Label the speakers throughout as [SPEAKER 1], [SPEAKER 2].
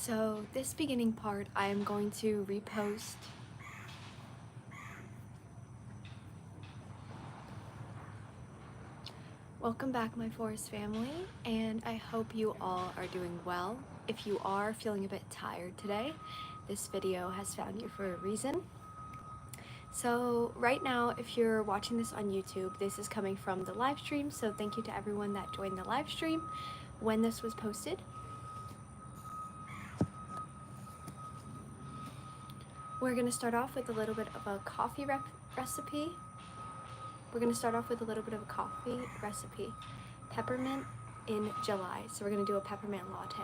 [SPEAKER 1] So this beginning part, I am going to repost Welcome back, my forest family, and I hope you all are doing well. If you are feeling a bit tired today, this video has found you for a reason. So right now, if you're watching this on YouTube, this is coming from the live stream, so thank you to everyone that joined the live stream when this was posted. We're going to start off with a little bit of a coffee recipe. Peppermint in July. So we're going to do a peppermint latte.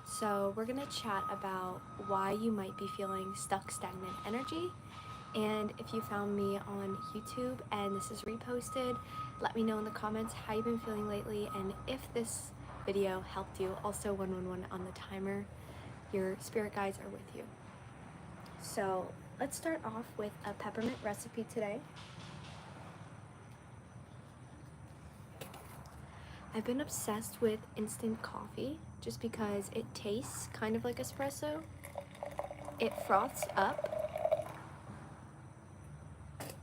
[SPEAKER 1] So we're going to chat about why you might be feeling stuck, stagnant energy. And if you found me on YouTube and this is reposted, let me know in the comments how you've been feeling lately, and if this video helped you. Also 111 on the timer. Your spirit guides are with you. So let's start off with a peppermint recipe today. I've been obsessed with instant coffee just because it tastes kind of like espresso. It froths up,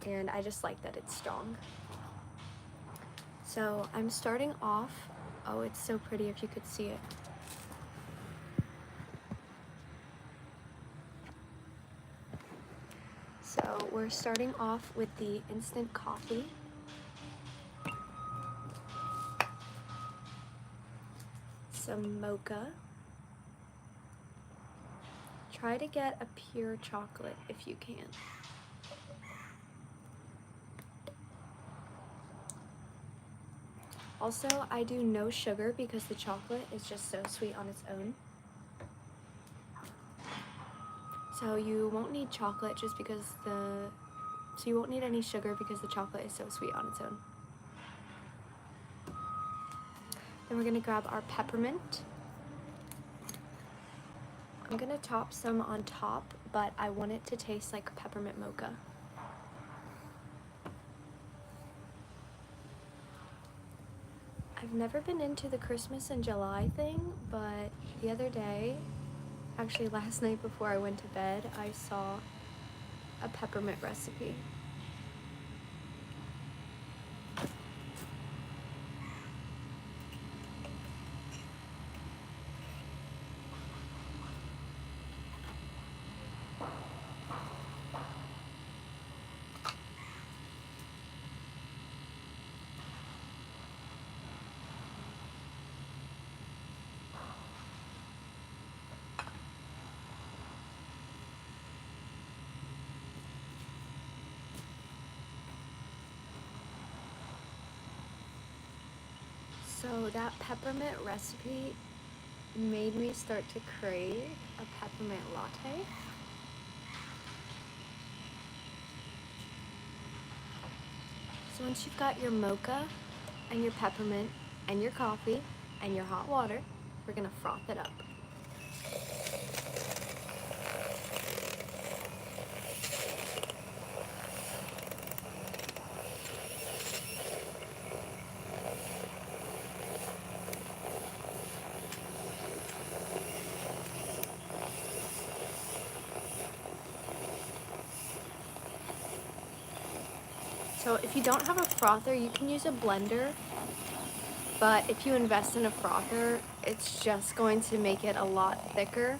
[SPEAKER 1] and I just like that it's strong. So I'm starting off, oh, it's so pretty if you could see it. So we're starting off with the instant coffee. Some mocha. Try to get a pure chocolate if you can. Also, I do no sugar because the chocolate is just so sweet on its own. So you won't need chocolate just because so you won't need any sugar because the chocolate is so sweet on its own. Then we're gonna grab our peppermint. I'm gonna top some on top, but I want it to taste like peppermint mocha. I've never been into the Christmas in July thing, but the other day, actually last night before I went to bed, I saw a peppermint recipe. So that peppermint recipe made me start to crave a peppermint latte. So once you've got your mocha and your peppermint and your coffee and your hot water, we're gonna froth it up. So if you don't have a frother, you can use a blender, but if you invest in a frother, it's just going to make it a lot thicker.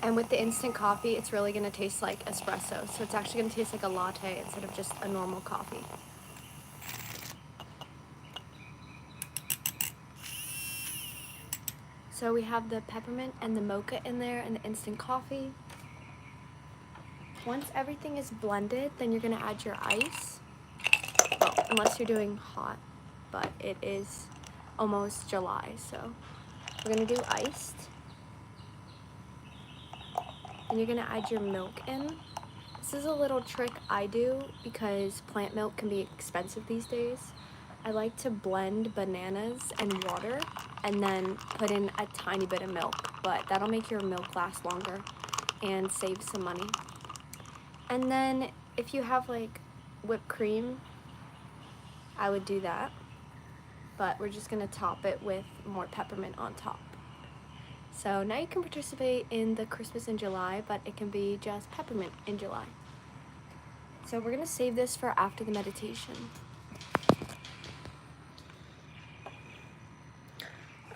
[SPEAKER 1] And with the instant coffee, it's really gonna taste like espresso. So it's actually gonna taste like a latte instead of just a normal coffee. So we have the peppermint and the mocha in there and the instant coffee. Once everything is blended, then you're gonna add your ice. Well, unless you're doing hot, but it is almost July, so we're gonna do iced. And you're gonna add your milk in. This is a little trick I do because plant milk can be expensive these days. I like to blend bananas and water and then put in a tiny bit of milk, but that'll make your milk last longer and save some money. And then if you have like whipped cream, I would do that, but we're just gonna top it with more peppermint on top. So now you can participate in the Christmas in July, but it can be just peppermint in July. So we're gonna save this for after the meditation.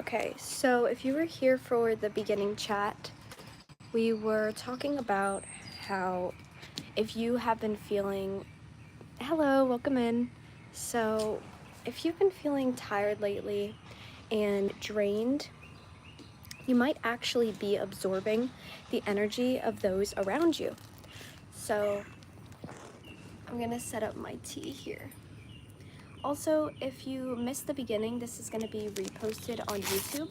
[SPEAKER 1] Okay, so if you were here for the beginning chat, we were talking about how if you have been feeling, hello, welcome in. So if you've been feeling tired lately and drained, you might actually be absorbing the energy of those around you. So I'm gonna set up my tea here. Also, if you missed the beginning, this is going to be reposted on YouTube,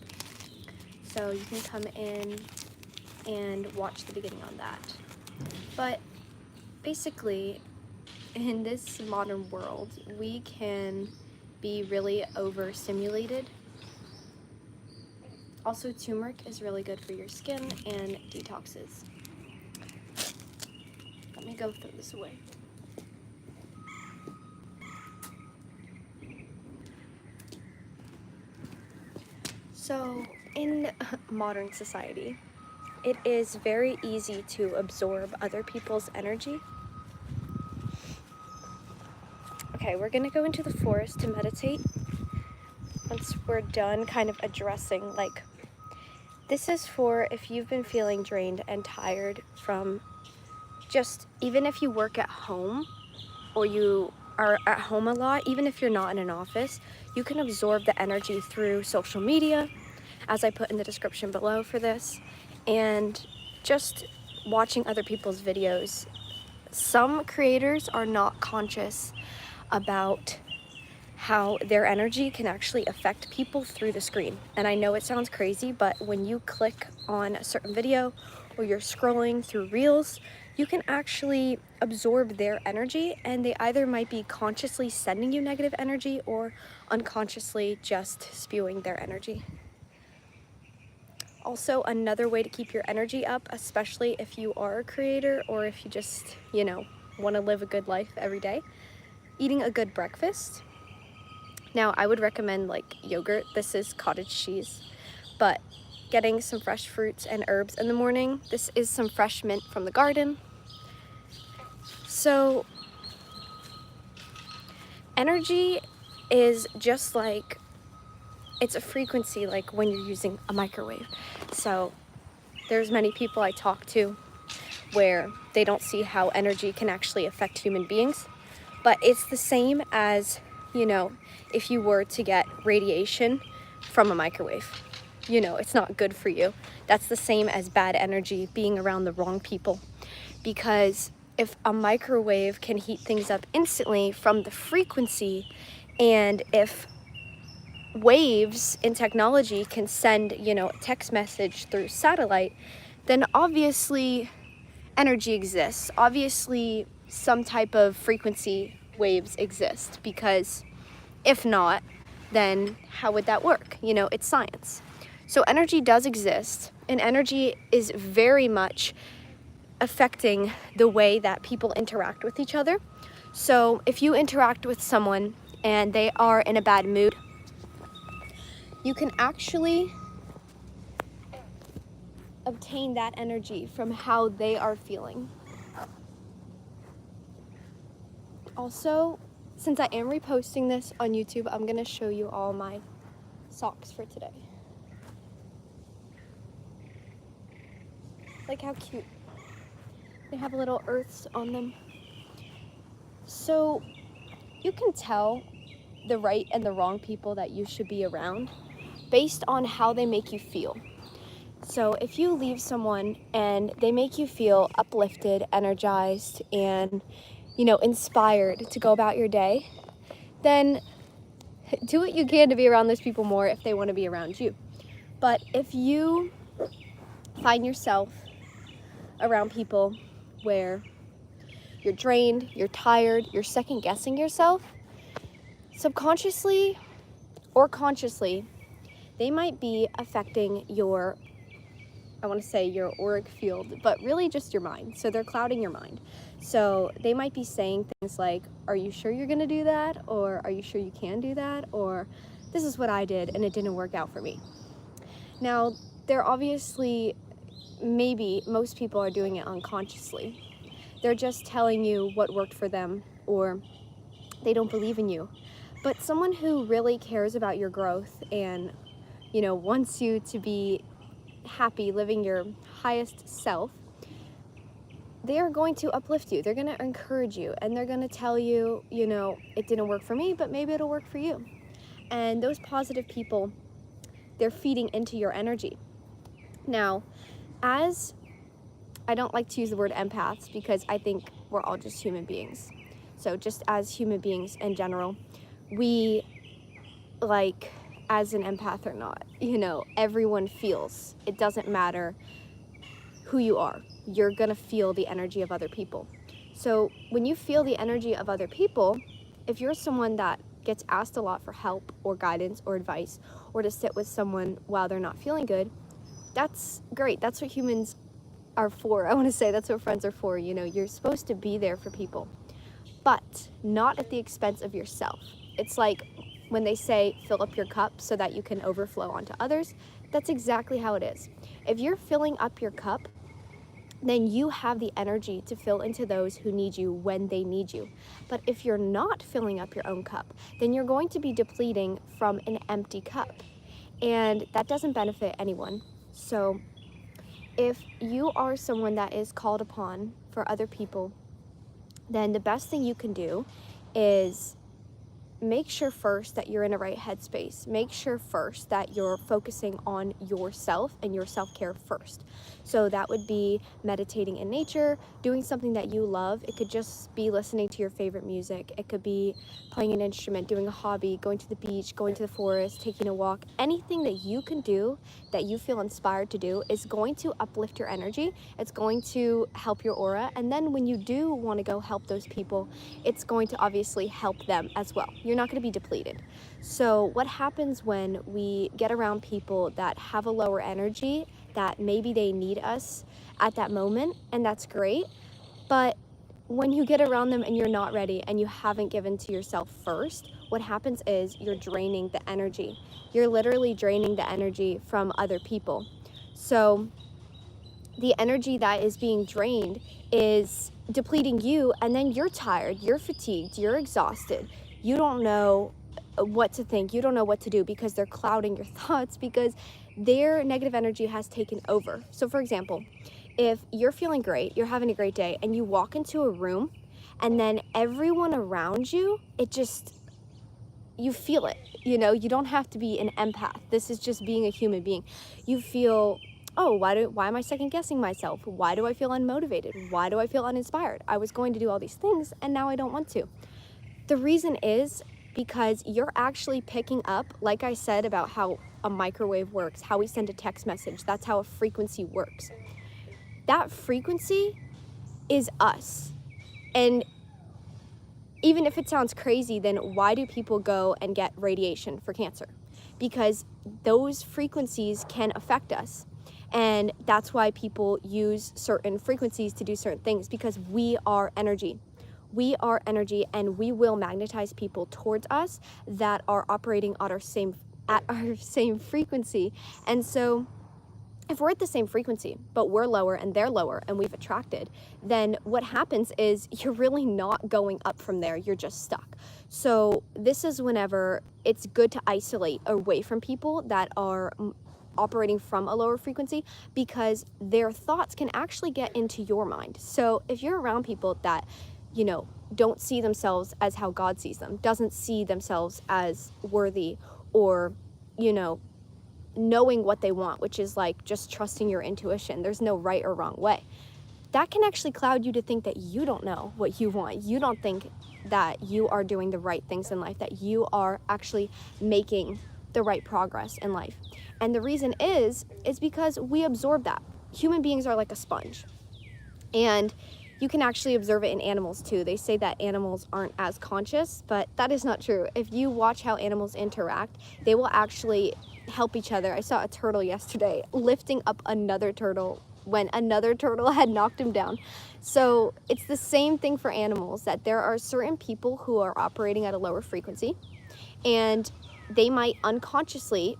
[SPEAKER 1] so you can come in and watch the beginning on that. But basically, in this modern world, we can be really overstimulated. Also, turmeric is really good for your skin and detoxes. Let me go throw this away. So, in modern society, it is very easy to absorb other people's energy. Okay, we're gonna go into the forest to meditate. Once we're done kind of addressing, like, this is for if you've been feeling drained and tired from just, even if you work at home or you are at home a lot, even if you're not in an office, you can absorb the energy through social media, as I put in the description below for this, and just watching other people's videos. Some creators are not conscious about how their energy can actually affect people through the screen. And I know it sounds crazy, but when you click on a certain video or you're scrolling through reels, you can actually absorb their energy, and they either might be consciously sending you negative energy or unconsciously just spewing their energy. Also, another way to keep your energy up, especially if you are a creator or if you just, want to live a good life every day, eating a good breakfast. Now, I would recommend like yogurt. This is cottage cheese, but getting some fresh fruits and herbs in the morning. This is some fresh mint from the garden. So energy is just like, it's a frequency, like when you're using a microwave. So there's many people I talk to where they don't see how energy can actually affect human beings, but it's the same as, if you were to get radiation from a microwave, it's not good for you. That's the same as bad energy being around the wrong people, because if a microwave can heat things up instantly from the frequency, and if waves in technology can send, a text message through satellite, then obviously energy exists. Obviously some type of frequency waves exist, because if not, then how would that work? It's science. So energy does exist, and energy is very much affecting the way that people interact with each other. So if you interact with someone and they are in a bad mood, you can actually obtain that energy from how they are feeling. Also, since I am reposting this on YouTube, I'm gonna show you all my socks for today. Like how cute. They have little earths on them. So you can tell the right and the wrong people that you should be around based on how they make you feel. So if you leave someone and they make you feel uplifted, energized, and inspired to go about your day, then do what you can to be around those people more if they want to be around you. But if you find yourself around people where you're drained, you're tired, you're second guessing yourself, subconsciously or consciously, they might be affecting your, I want to say your auric field, but really just your mind. So they're clouding your mind. So they might be saying things like, are you sure you're going to do that? Or are you sure you can do that? Or this is what I did and it didn't work out for me. Now, they're obviously, maybe most people are doing it unconsciously. They're just telling you what worked for them, or they don't believe in you. But someone who really cares about your growth and, wants you to be happy, living your highest self, they are going to uplift you. They're going to encourage you, and they're going to tell you, it didn't work for me, but maybe it'll work for you. And those positive people, they're feeding into your energy. Now, as I don't like to use the word empaths because I think we're all just human beings. So just as human beings in general, we, like, as an empath or not, everyone feels. It doesn't matter who you are. You're gonna feel the energy of other people. So when you feel the energy of other people, if you're someone that gets asked a lot for help or guidance or advice, or to sit with someone while they're not feeling good, that's great. That's what humans are for. I want to say that's what friends are for. You're supposed to be there for people, but not at the expense of yourself. It's like when they say fill up your cup so that you can overflow onto others. That's exactly how it is. If you're filling up your cup, then you have the energy to fill into those who need you when they need you. But if you're not filling up your own cup, then you're going to be depleting from an empty cup, and that doesn't benefit anyone. So if you are someone that is called upon for other people, then the best thing you can do is make sure first that you're in a right headspace. Make sure first that you're focusing on yourself and your self-care first. So that would be meditating in nature, doing something that you love. It could just be listening to your favorite music. It could be playing an instrument, doing a hobby, going to the beach, going to the forest, taking a walk. Anything that you can do that you feel inspired to do is going to uplift your energy. It's going to help your aura. And then when you do want to go help those people, it's going to obviously help them as well. You're not going to be depleted. So what happens when we get around people that have a lower energy, that maybe they need us at that moment, and that's great, but when you get around them and you're not ready and you haven't given to yourself first, what happens is you're draining the energy. You're literally draining the energy from other people. So the energy that is being drained is depleting you, and then you're tired, you're fatigued, you're exhausted. You don't know what to think. You don't know what to do because they're clouding your thoughts because their negative energy has taken over. So for example, if you're feeling great, you're having a great day, and you walk into a room and then everyone around you, you feel it. You don't have to be an empath. This is just being a human being. You feel, oh, why am I second guessing myself? Why do I feel unmotivated? Why do I feel uninspired? I was going to do all these things and now I don't want to. The reason is because you're actually picking up, like I said about how a microwave works, how we send a text message, that's how a frequency works. That frequency is us. And even if it sounds crazy, then why do people go and get radiation for cancer? Because those frequencies can affect us. And that's why people use certain frequencies to do certain things, because we are energy. We are energy, and we will magnetize people towards us that are operating at our same frequency. And so if we're at the same frequency, but we're lower and they're lower and we've attracted, then what happens is you're really not going up from there. You're just stuck. So this is whenever it's good to isolate away from people that are operating from a lower frequency, because their thoughts can actually get into your mind. So if you're around people that, don't see themselves as how God sees them, doesn't see themselves as worthy, or, knowing what they want, which is like just trusting your intuition. There's no right or wrong way. That can actually cloud you to think that you don't know what you want. You don't think that you are doing the right things in life, that you are actually making the right progress in life. And the reason is because we absorb that. Human beings are like a sponge. And you can actually observe it in animals too. They say that animals aren't as conscious, but that is not true. If you watch how animals interact, they will actually help each other. I saw a turtle yesterday lifting up another turtle when another turtle had knocked him down. So it's the same thing for animals, that there are certain people who are operating at a lower frequency, and they might unconsciously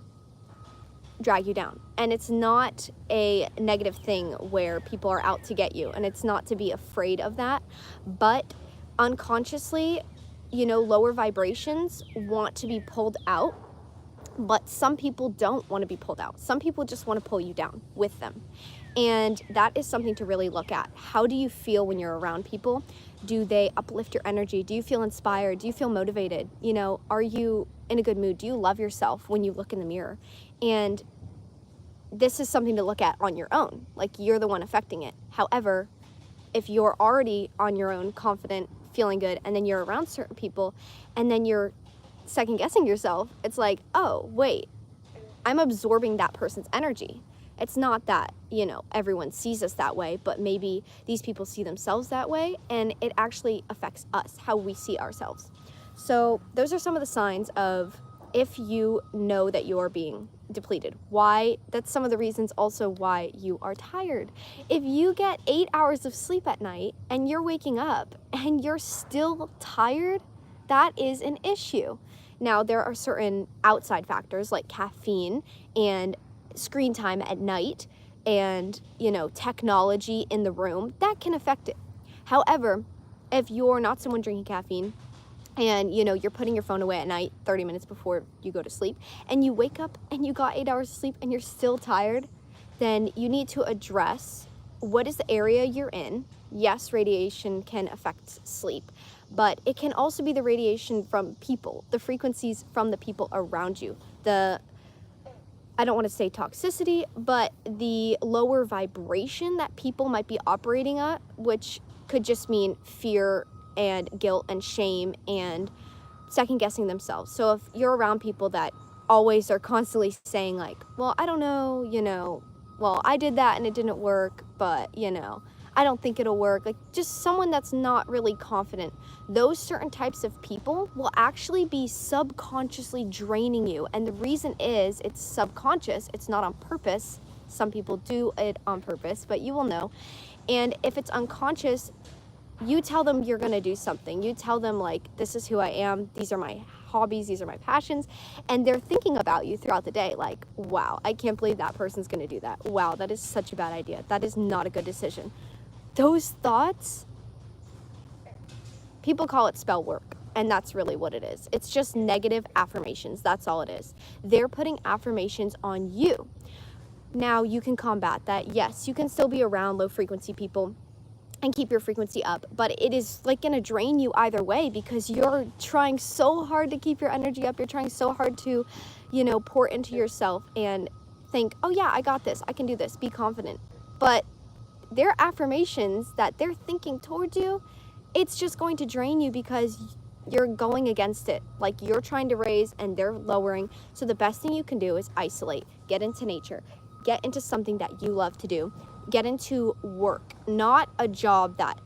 [SPEAKER 1] drag you down. And it's not a negative thing where people are out to get you, and it's not to be afraid of that, but unconsciously, lower vibrations want to be pulled out, but some people don't want to be pulled out. Some people just want to pull you down with them. And that is something to really look at. How do you feel when you're around people? Do they uplift your energy? Do you feel inspired? Do you feel motivated? Are you in a good mood? Do you love yourself when you look in the mirror? And this is something to look at on your own. Like, you're the one affecting it. However, if you're already on your own, confident, feeling good, and then you're around certain people, and then you're second guessing yourself, it's like, oh, wait, I'm absorbing that person's energy. It's not that, everyone sees us that way, but maybe these people see themselves that way, and it actually affects us, how we see ourselves. So those are some of the signs of if you know that you are being depleted. That's some of the reasons also why you are tired. If you get 8 hours of sleep at night and you're waking up and you're still tired, that is an issue. Now, there are certain outside factors like caffeine and screen time at night and, technology in the room that can affect it. However, if you're not someone drinking caffeine and, you're putting your phone away at night 30 minutes before you go to sleep, and you wake up and you got 8 hours of sleep and you're still tired, then you need to address what is the area you're in. Yes, radiation can affect sleep, but it can also be the radiation from people, the frequencies from the people around you, I don't want to say toxicity, but the lower vibration that people might be operating at, which could just mean fear and guilt and shame and second guessing themselves. So if you're around people that always are constantly saying like, well, I don't know, well, I did that and it didn't work, but, I don't think it'll work. Like, just someone that's not really confident. Those certain types of people will actually be subconsciously draining you. And the reason is it's subconscious. It's not on purpose. Some people do it on purpose, but you will know. And if it's unconscious, you tell them you're going to do something. You tell them, like, this is who I am. These are my hobbies. These are my passions. And they're thinking about you throughout the day. Like, wow, I can't believe that person's going to do that. Wow, that is such a bad idea. That is not a good decision. Those thoughts, people call it spell work. And that's really what it is. It's just negative affirmations. That's all it is. They're putting affirmations on you. Now, you can combat that. Yes, you can still be around low frequency people and keep your frequency up, but it is like going to drain you either way, because you're trying so hard to keep your energy up. You're trying so hard to, pour into yourself and think, oh yeah, I got this. I can do this. Be confident. But their affirmations that they're thinking towards you, it's just going to drain you because you're going against it. Like, you're trying to raise and they're lowering. So the best thing you can do is isolate, get into nature, get into something that you love to do. Get into work, not a job that,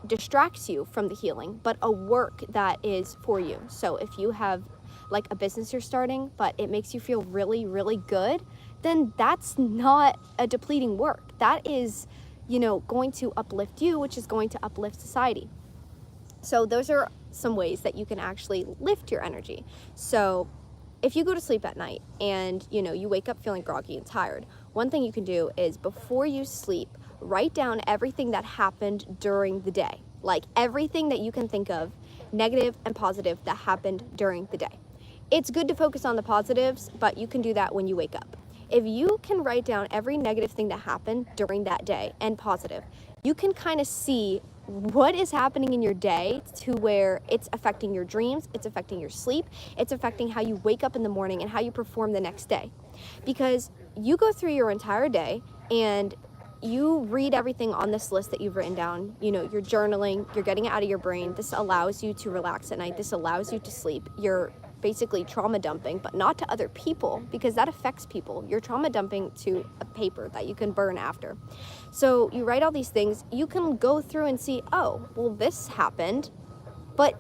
[SPEAKER 1] distracts you from the healing, but a work that is for you. So if you have like a business you're starting, but it makes you feel really, really good, then that's not a depleting work. That is, going to uplift you, which is going to uplift society. So those are some ways that you can actually lift your energy. So if you go to sleep at night and, you wake up feeling groggy and tired, one thing you can do is before you sleep, write down everything that happened during the day. Like, everything that you can think of, negative and positive, that happened during the day. It's good to focus on the positives, but you can do that when you wake up. If you can write down every negative thing that happened during that day and positive, you can kind of see what is happening in your day to where it's affecting your dreams, it's affecting your sleep, it's affecting how you wake up in the morning and how you perform the next day. Because you go through your entire day and you read everything on this list that you've written down. You're journaling, you're getting it out of your brain. This allows you to relax at night. This allows you to sleep. You're basically trauma dumping, but not to other people, because that affects people. You're trauma dumping to a paper that you can burn after. So you write all these things. You can go through and see, oh, well, this happened, but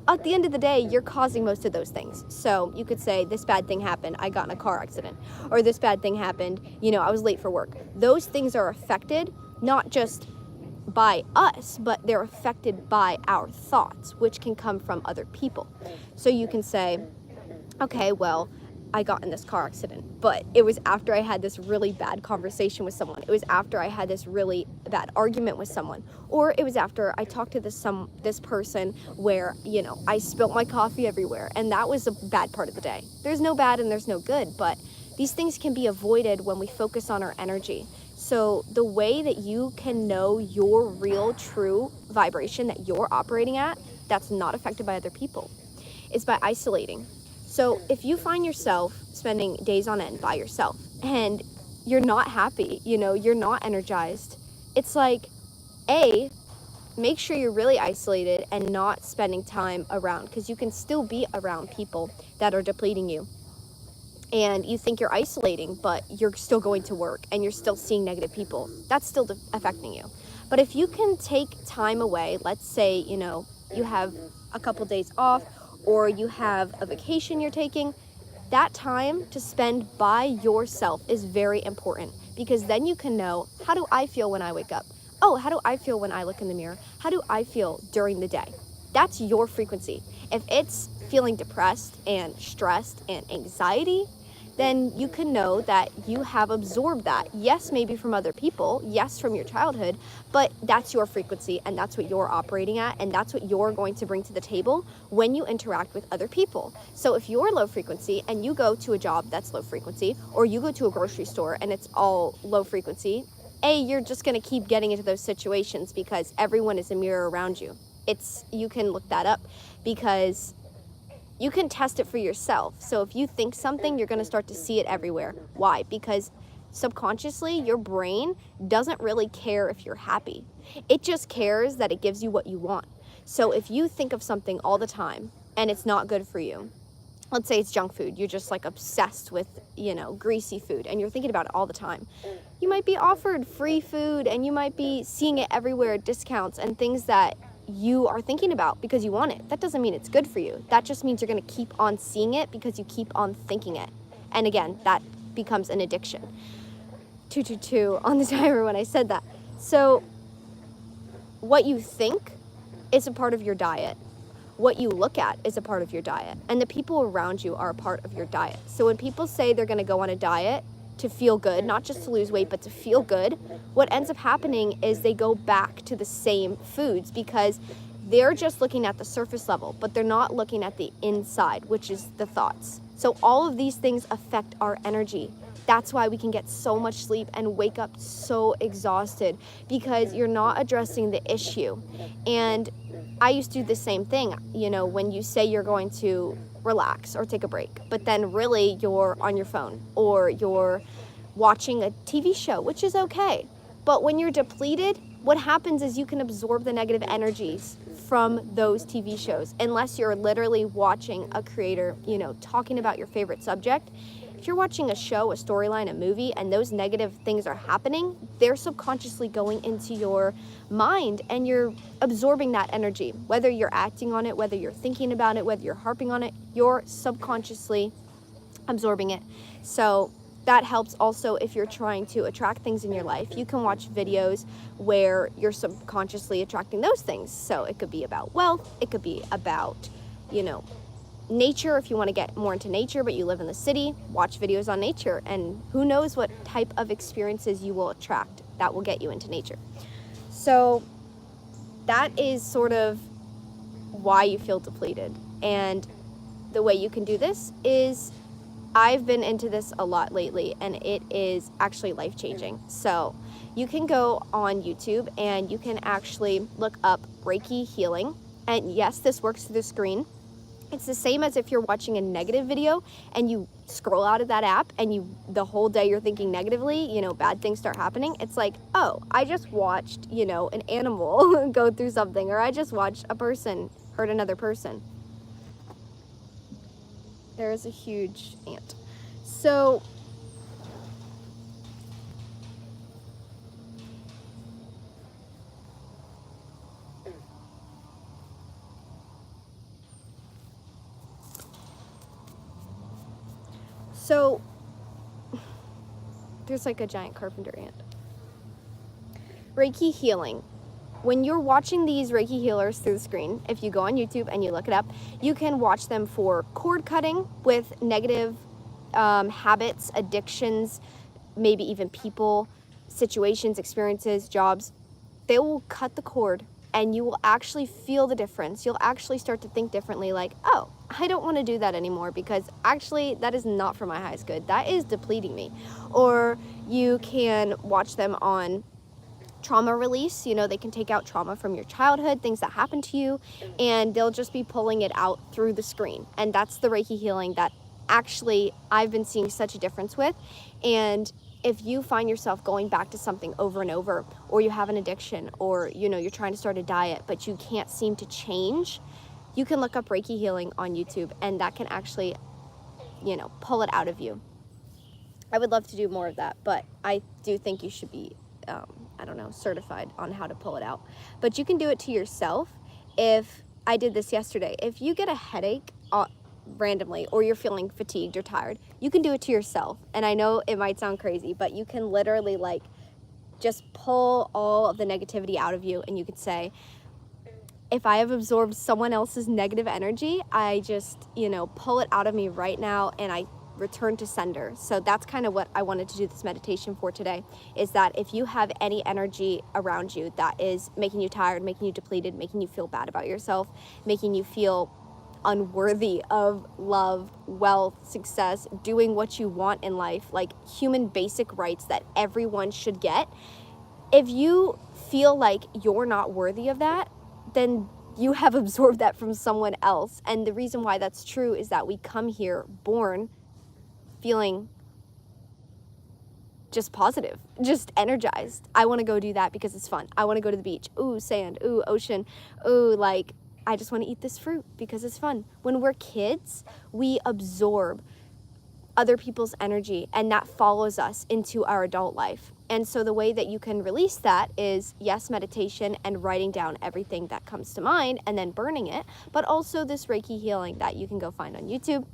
[SPEAKER 1] at the end of the day, you're causing most of those things. So you could say, this bad thing happened, I got in a car accident, or this bad thing happened, I was late for work. Those things are affected not just by us, but they're affected by our thoughts, which can come from other people. So you can say, okay, well, I got in this car accident, but it was after I had this really bad conversation with someone. It was after I had this really bad argument with someone, or it was after I talked to this person where, you know, I spilt my coffee everywhere, and that was a bad part of the day. There's no bad and there's no good, but these things can be avoided when we focus on our energy. So the way that you can know your real, true vibration that you're operating at, that's not affected by other people, is by isolating. So if you find yourself spending days on end by yourself and you're not happy, you know, you're not energized, it's like, make sure you're really isolated and not spending time around, because you can still be around people that are depleting you. And you think you're isolating, but you're still going to work and you're still seeing negative people. That's still affecting you. But if you can take time away, let's say, you know, you have a couple days off, or you have a vacation you're taking, that time to spend by yourself is very important, because then you can know, how do I feel when I wake up? Oh, how do I feel when I look in the mirror? How do I feel during the day? That's your frequency. If it's feeling depressed and stressed and anxiety, then you can know that you have absorbed that. Yes, maybe from other people, yes, from your childhood, but that's your frequency and that's what you're operating at, and that's what you're going to bring to the table when you interact with other people. So if you're low frequency and you go to a job that's low frequency, or you go to a grocery store and it's all low frequency, you're just gonna keep getting into those situations because everyone is a mirror around you. You can look that up, because you can test it for yourself. So if you think something, you're gonna start to see it everywhere. Why? Because subconsciously, your brain doesn't really care if you're happy. It just cares that it gives you what you want. So if you think of something all the time and it's not good for you, let's say it's junk food, you're just like obsessed with, you know, greasy food, and you're thinking about it all the time. You might be offered free food and you might be seeing it everywhere, discounts and things that you are thinking about because you want it. That doesn't mean it's good for you. That just means you're going to keep on seeing it because you keep on thinking it. And again, that becomes an addiction. 222 on the timer when I said that. So what you think is a part of your diet. What you look at is a part of your diet. And the people around you are a part of your diet. So when people say they're going to go on a diet to feel good, not just to lose weight, but to feel good, what ends up happening is they go back to the same foods, because they're just looking at the surface level, but they're not looking at the inside, which is the thoughts. So all of these things affect our energy. That's why we can get so much sleep and wake up so exhausted, because you're not addressing the issue. And I used to do the same thing, you know, when you say you're going to relax or take a break, but then really you're on your phone or you're watching a TV show, which is okay. But when you're depleted, what happens is you can absorb the negative energies from those TV shows, unless you're literally watching a creator, you know, talking about your favorite subject. If you're watching a show, a storyline, a movie, and those negative things are happening, they're subconsciously going into your mind and you're absorbing that energy. Whether you're acting on it, whether you're thinking about it, whether you're harping on it, you're subconsciously absorbing it. So that helps also if you're trying to attract things in your life. You can watch videos where you're subconsciously attracting those things. So it could be about wealth, it could be about, you know, nature. If you want to get more into nature but you live in the city, watch videos on nature, and who knows what type of experiences you will attract that will get you into nature. So that is sort of why you feel depleted. And the way you can do this is, I've been into this a lot lately, and it is actually life-changing. So you can go on YouTube and you can actually look up Reiki healing. And yes, this works through the screen. It's the same as if you're watching a negative video and you scroll out of that app and the whole day you're thinking negatively, you know, bad things start happening. It's like, oh, I just watched, you know, an animal go through something, or I just watched a person hurt another person. There is a huge ant. So there's like a giant carpenter ant. Reiki healing. When you're watching these Reiki healers through the screen, if you go on YouTube and you look it up, you can watch them for cord cutting with negative habits, addictions, maybe even people, situations, experiences, jobs, they will cut the cord and you will actually feel the difference. You'll actually start to think differently, like, oh, I don't want to do that anymore because actually that is not for my highest good. That is depleting me. Or you can watch them on trauma release. You know, they can take out trauma from your childhood, things that happened to you, and they'll just be pulling it out through the screen. And that's the Reiki healing that actually I've been seeing such a difference with. And if you find yourself going back to something over and over, or you have an addiction, or you know, you're trying to start a diet but you can't seem to change, you can look up Reiki healing on YouTube, and that can actually, you know, pull it out of you. I would love to do more of that, but I do think you should be I don't know, certified on how to pull it out. But you can do it to yourself. If I did this yesterday, if you get a headache randomly, or you're feeling fatigued or tired, you can do it to yourself. And I know it might sound crazy, but you can literally like just pull all of the negativity out of you, and you could say, if I have absorbed someone else's negative energy, I just, you know, pull it out of me right now and I return to sender. So that's kind of what I wanted to do this meditation for today, is that if you have any energy around you that is making you tired, making you depleted, making you feel bad about yourself, making you feel unworthy of love, wealth, success, doing what you want in life, like human basic rights that everyone should get, if you feel like you're not worthy of that, then you have absorbed that from someone else. And the reason why that's true is that we come here born feeling just positive, just energized. I want to go do that because it's fun. I want to go to the beach. Ooh, sand. Ooh, ocean. Ooh, like, I just want to eat this fruit because it's fun. When we're kids, we absorb other people's energy, and that follows us into our adult life. And so the way that you can release that is, yes, meditation and writing down everything that comes to mind and then burning it, but also this Reiki healing that you can go find on YouTube.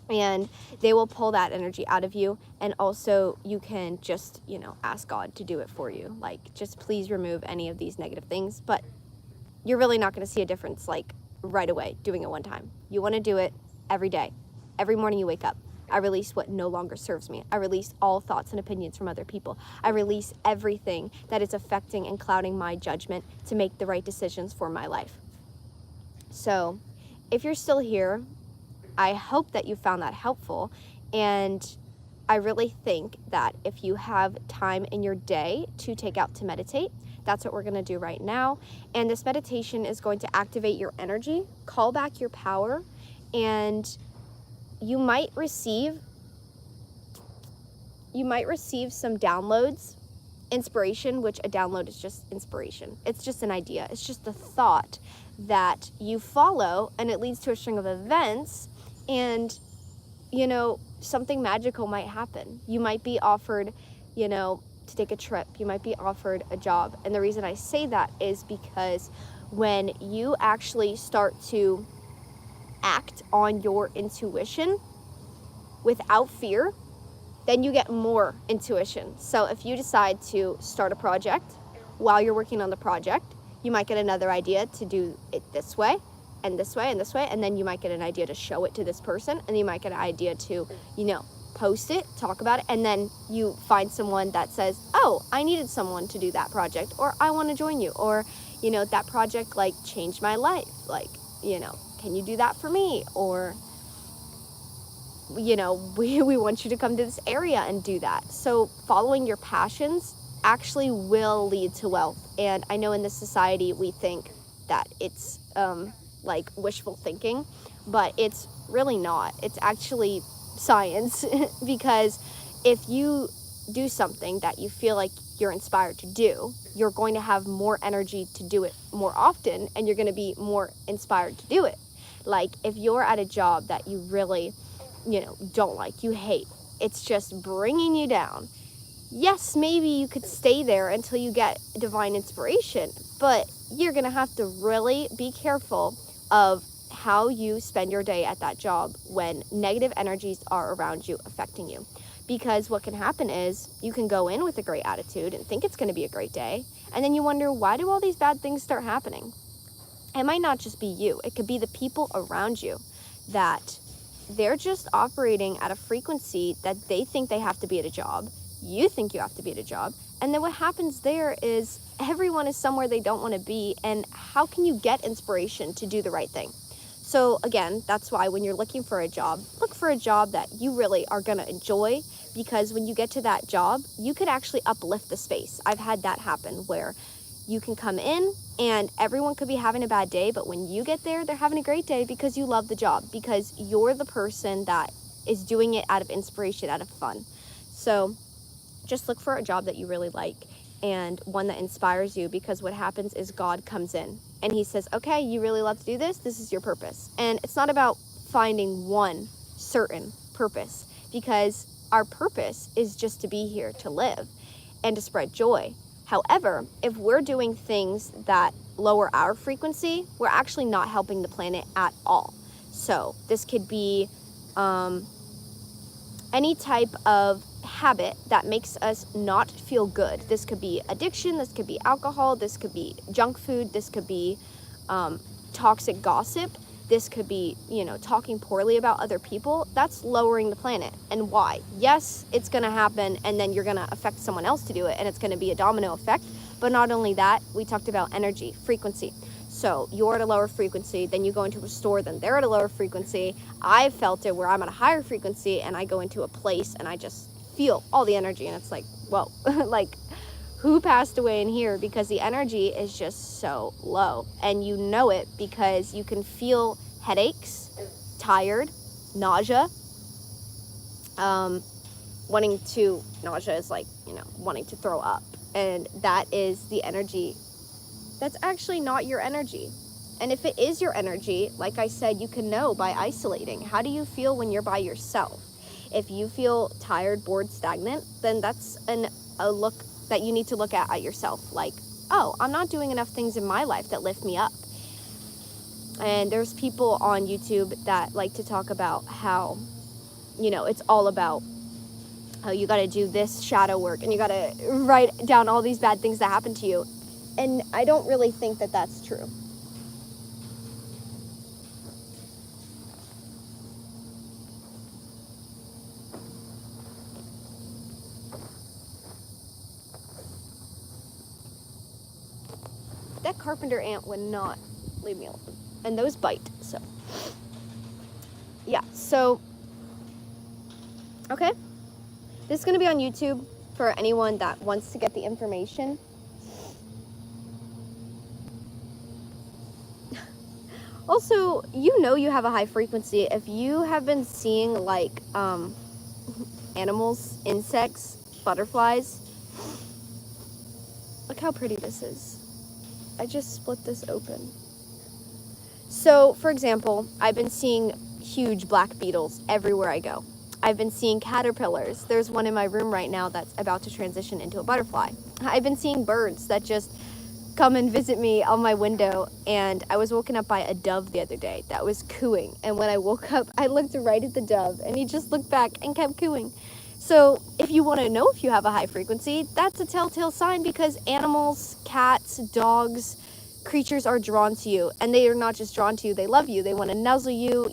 [SPEAKER 1] And they will pull that energy out of you. And also you can just, you know, ask God to do it for you. Like, just please remove any of these negative things. But you're really not going to see a difference like right away doing it one time. You want to do it every day. Every morning you wake up. I release what no longer serves me. I release all thoughts and opinions from other people. I release everything that is affecting and clouding my judgment to make the right decisions for my life. So if you're still here, I hope that you found that helpful. And I really think that if you have time in your day to take out to meditate, that's what we're going to do right now. And this meditation is going to activate your energy, call back your power, and you might receive some downloads, inspiration, which a download is just inspiration. It's just an idea. It's just a thought that you follow, and it leads to a string of events, and, you know, something magical might happen. You might be offered, you know, to take a trip. You might be offered a job. And the reason I say that is because when you actually start to act on your intuition without fear, then you get more intuition. So if you decide to start a project, while you're working on the project, you might get another idea to do it this way and this way and this way, and then you might get an idea to show it to this person, and you might get an idea to, you know, post it, talk about it, and then you find someone that says, oh, I needed someone to do that project, or I want to join you, or, you know, that project like changed my life, like, you know, can you do that for me? Or, you know, we want you to come to this area and do that. So following your passions actually will lead to wealth. And I know in this society we think that it's like wishful thinking, but it's really not. It's actually science. Because if you do something that you feel like you're inspired to do, you're going to have more energy to do it more often, and you're going to be more inspired to do it. Like if you're at a job that you really, you know, don't like, you hate, it's just bringing you down. Yes, maybe you could stay there until you get divine inspiration, but you're going to have to really be careful of how you spend your day at that job when negative energies are around you affecting you. Because what can happen is you can go in with a great attitude and think it's going to be a great day, and then you wonder, why do all these bad things start happening? It might not just be you. It could be the people around you that they're just operating at a frequency that they think they have to be at a job. You think you have to be at a job. And then what happens there is everyone is somewhere they don't want to be. And how can you get inspiration to do the right thing? So again, that's why when you're looking for a job, look for a job that you really are going to enjoy, because when you get to that job, you could actually uplift the space. I've had that happen where you can come in and everyone could be having a bad day, but when you get there, they're having a great day because you love the job, because you're the person that is doing it out of inspiration, out of fun. So just look for a job that you really like and one that inspires you, because what happens is God comes in and he says, okay, you really love to do this. This is your purpose. And it's not about finding one certain purpose, because our purpose is just to be here to live and to spread joy. However, if we're doing things that lower our frequency, we're actually not helping the planet at all. So this could be any type of habit that makes us not feel good. This could be addiction, this could be alcohol, this could be junk food, this could be toxic gossip, this could be, talking poorly about other people. That's lowering the planet. And why? Yes, it's going to happen, and then you're going to affect someone else to do it, and it's going to be a domino effect. But not only that, we talked about energy, frequency. So you're at a lower frequency, then you go into a store, then they're at a lower frequency. I've felt it where I'm at a higher frequency and I go into a place and I just feel all the energy, and it's like, whoa, like who passed away in here? Because the energy is just so low, and you know it because you can feel headaches, tired, nausea, nausea is like, wanting to throw up, and that is the energy. That's actually not your energy. And if it is your energy, like I said, you can know by isolating. How do you feel when you're by yourself? If you feel tired, bored, stagnant, then that's a look that you need to look at yourself. Like, oh, I'm not doing enough things in my life that lift me up. And there's people on YouTube that like to talk about how, it's all about how you got to do this shadow work and you got to write down all these bad things that happen to you. And I don't really think that that's true. That carpenter ant would not leave me alone. And those bite, so. Yeah, so. Okay. This is going to be on YouTube for anyone that wants to get the information. Also, you have a high frequency if you have been seeing like animals, insects, butterflies. Look how pretty this is. I just split this open. So, for example, I've been seeing huge black beetles everywhere I go. I've been seeing caterpillars. There's one in my room right now that's about to transition into a butterfly. I've been seeing birds that just come and visit me on my window, and I was woken up by a dove the other day that was cooing, and when I woke up, I looked right at the dove, and he just looked back and kept cooing. So if you want to know if you have a high frequency, that's a telltale sign, because animals, cats, dogs, creatures are drawn to you, and they are not just drawn to you, they love you, they want to nuzzle you,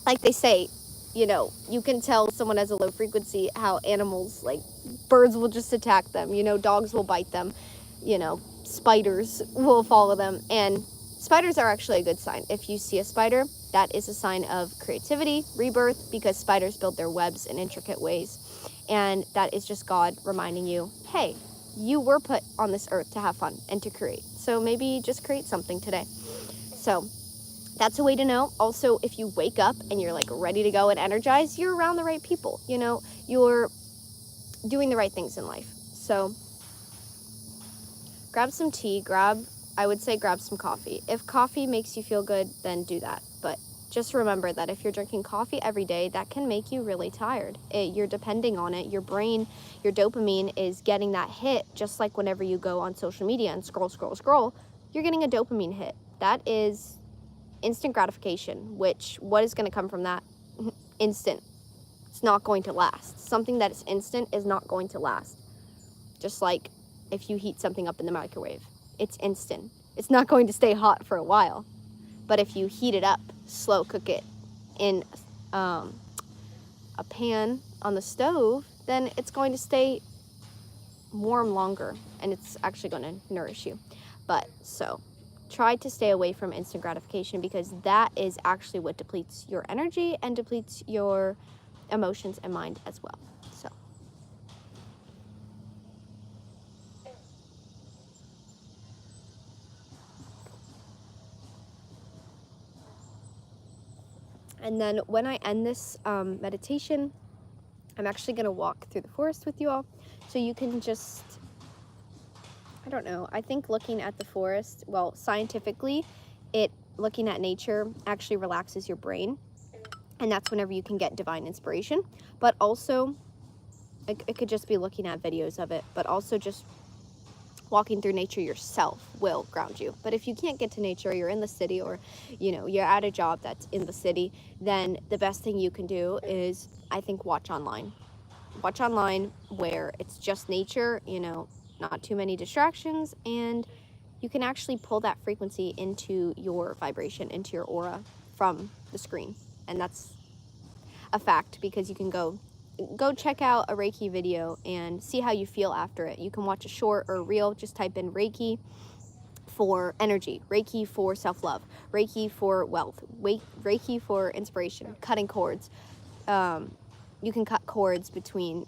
[SPEAKER 1] like they say, you can tell someone has a low frequency how animals, like birds will just attack them, dogs will bite them, spiders will follow them, and spiders are actually a good sign. If you see a spider, that is a sign of creativity, rebirth, because spiders build their webs in intricate ways, and that is just God reminding you, hey, you were put on this earth to have fun and to create, so maybe just create something today. So that's a way to know. Also, if you wake up and you're like ready to go and energized, you're around the right people, you're doing the right things in life. So grab some tea, I would say grab some coffee. If coffee makes you feel good, then do that. But just remember that if you're drinking coffee every day, that can make you really tired. You're depending on it. Your brain, your dopamine is getting that hit, just like whenever you go on social media and scroll, you're getting a dopamine hit. That is instant gratification, which what is going to come from that? Instant. It's not going to last. Something that is instant is not going to last. Just like if you heat something up in the microwave, it's instant. It's not going to stay hot for a while. But if you heat it up, slow cook it in a pan on the stove, then it's going to stay warm longer, and it's actually going to nourish you. But so try to stay away from instant gratification, because that is actually what depletes your energy and depletes your emotions and mind as well. So and then when I end this meditation, I'm actually going to walk through the forest with you all, so you can just, I don't know, I think looking at the forest, well, scientifically, looking at nature actually relaxes your brain, and that's whenever you can get divine inspiration. But also, it could just be looking at videos of it, but also just walking through nature yourself will ground you. But if you can't get to nature, you're in the city, or you're at a job that's in the city, then the best thing you can do is, I think, watch online where it's just nature, not too many distractions, and you can actually pull that frequency into your vibration, into your aura from the screen. And that's a fact, because you can go check out a Reiki video and see how you feel after it. You can watch a short or a reel, just type in Reiki for energy, Reiki for self-love, Reiki for wealth, Reiki for inspiration, cutting cords. You can cut cords between,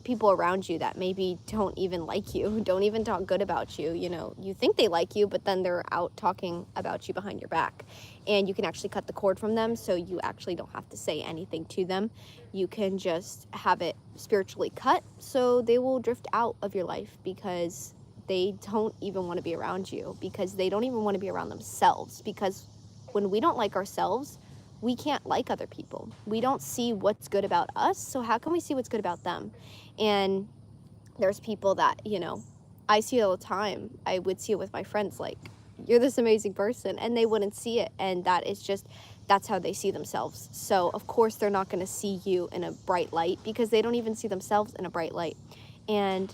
[SPEAKER 1] people around you that maybe don't even like you, don't even talk good about you. You think they like you, but then they're out talking about you behind your back. And you can actually cut the cord from them, so you actually don't have to say anything to them. You can just have it spiritually cut, so they will drift out of your life, because they don't even want to be around you, because they don't even want to be around themselves. Because when we don't like ourselves, we can't like other people. We don't see what's good about us, so how can we see what's good about them? And there's people that, I see it all the time. I would see it with my friends, like, you're this amazing person, and they wouldn't see it. And that's how they see themselves. So of course they're not going to see you in a bright light, because they don't even see themselves in a bright light. And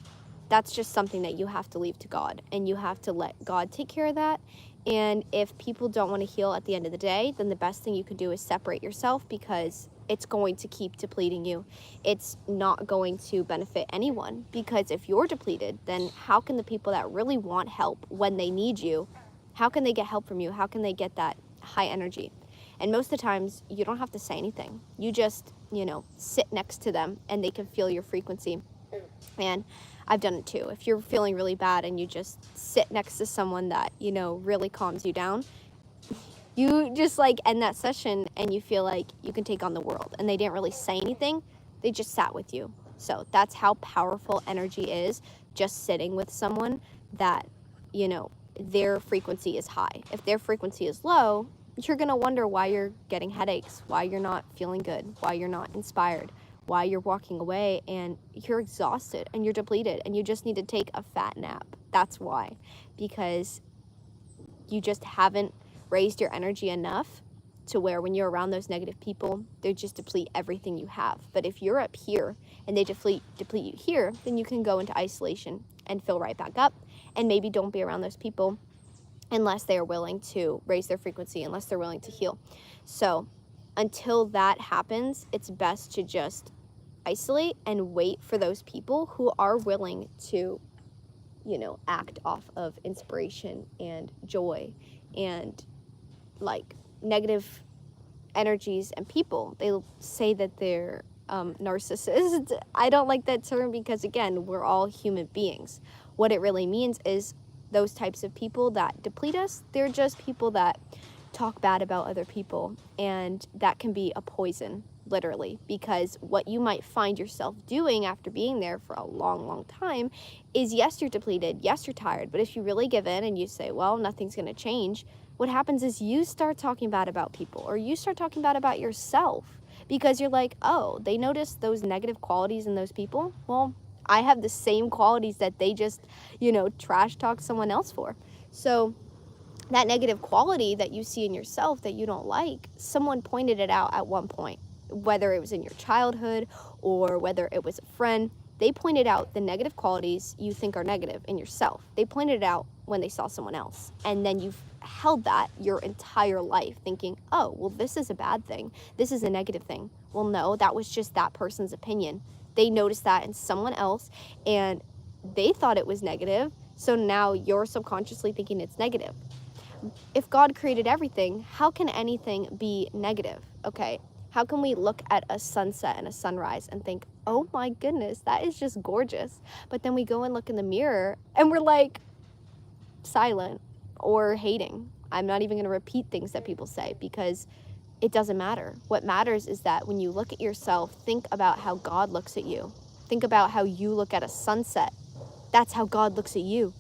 [SPEAKER 1] that's just something that you have to leave to God, and you have to let God take care of that. And if people don't want to heal at the end of the day, then the best thing you can do is separate yourself, because it's going to keep depleting you. It's not going to benefit anyone, because if you're depleted, then how can the people that really want help when they need you, how can they get help from you? How can they get that high energy? And most of the times, you don't have to say anything. You just, sit next to them, and they can feel your frequency. And I've done it too. If you're feeling really bad and you just sit next to someone that, really calms you down, you just end that session and you feel like you can take on the world. And they didn't really say anything. They just sat with you. So that's how powerful energy is, just sitting with someone that, their frequency is high. If their frequency is low, you're going to wonder why you're getting headaches, why you're not feeling good, why you're not inspired, why you're walking away, and you're exhausted and you're depleted and you just need to take a fat nap. That's why. Because you just haven't raised your energy enough to where when you're around those negative people, they just deplete everything you have. But if you're up here and they deplete you here, then you can go into isolation and fill right back up, and maybe don't be around those people unless they are willing to raise their frequency, unless they're willing to heal. So until that happens, it's best to just isolate and wait for those people who are willing to, act off of inspiration and joy and negative energies and people. They say that they're narcissists. I don't like that term, because again, we're all human beings. What it really means is those types of people that deplete us, they're just people that talk bad about other people, and that can be a poison, literally, because what you might find yourself doing after being there for a long, long time is, yes, you're depleted, yes, you're tired, but if you really give in and you say, well, nothing's going to change, what happens is you start talking bad about people, or you start talking bad about yourself, because you're like, oh, they notice those negative qualities in those people. Well, I have the same qualities that they just, trash talk someone else for. So that negative quality that you see in yourself that you don't like, someone pointed it out at one point, whether it was in your childhood or whether it was a friend. They pointed out the negative qualities you think are negative in yourself. They pointed it out when they saw someone else. And then you've held that your entire life thinking, oh, well, this is a bad thing. This is a negative thing. Well, no, that was just that person's opinion. They noticed that in someone else and they thought it was negative. So now you're subconsciously thinking it's negative. If God created everything, how can anything be negative? Okay, how can we look at a sunset and a sunrise and think, oh my goodness, that is just gorgeous. But then we go and look in the mirror and we're like silent or hating. I'm not even going to repeat things that people say because it doesn't matter. What matters is that when you look at yourself, think about how God looks at you. Think about how you look at a sunset. That's how God looks at you.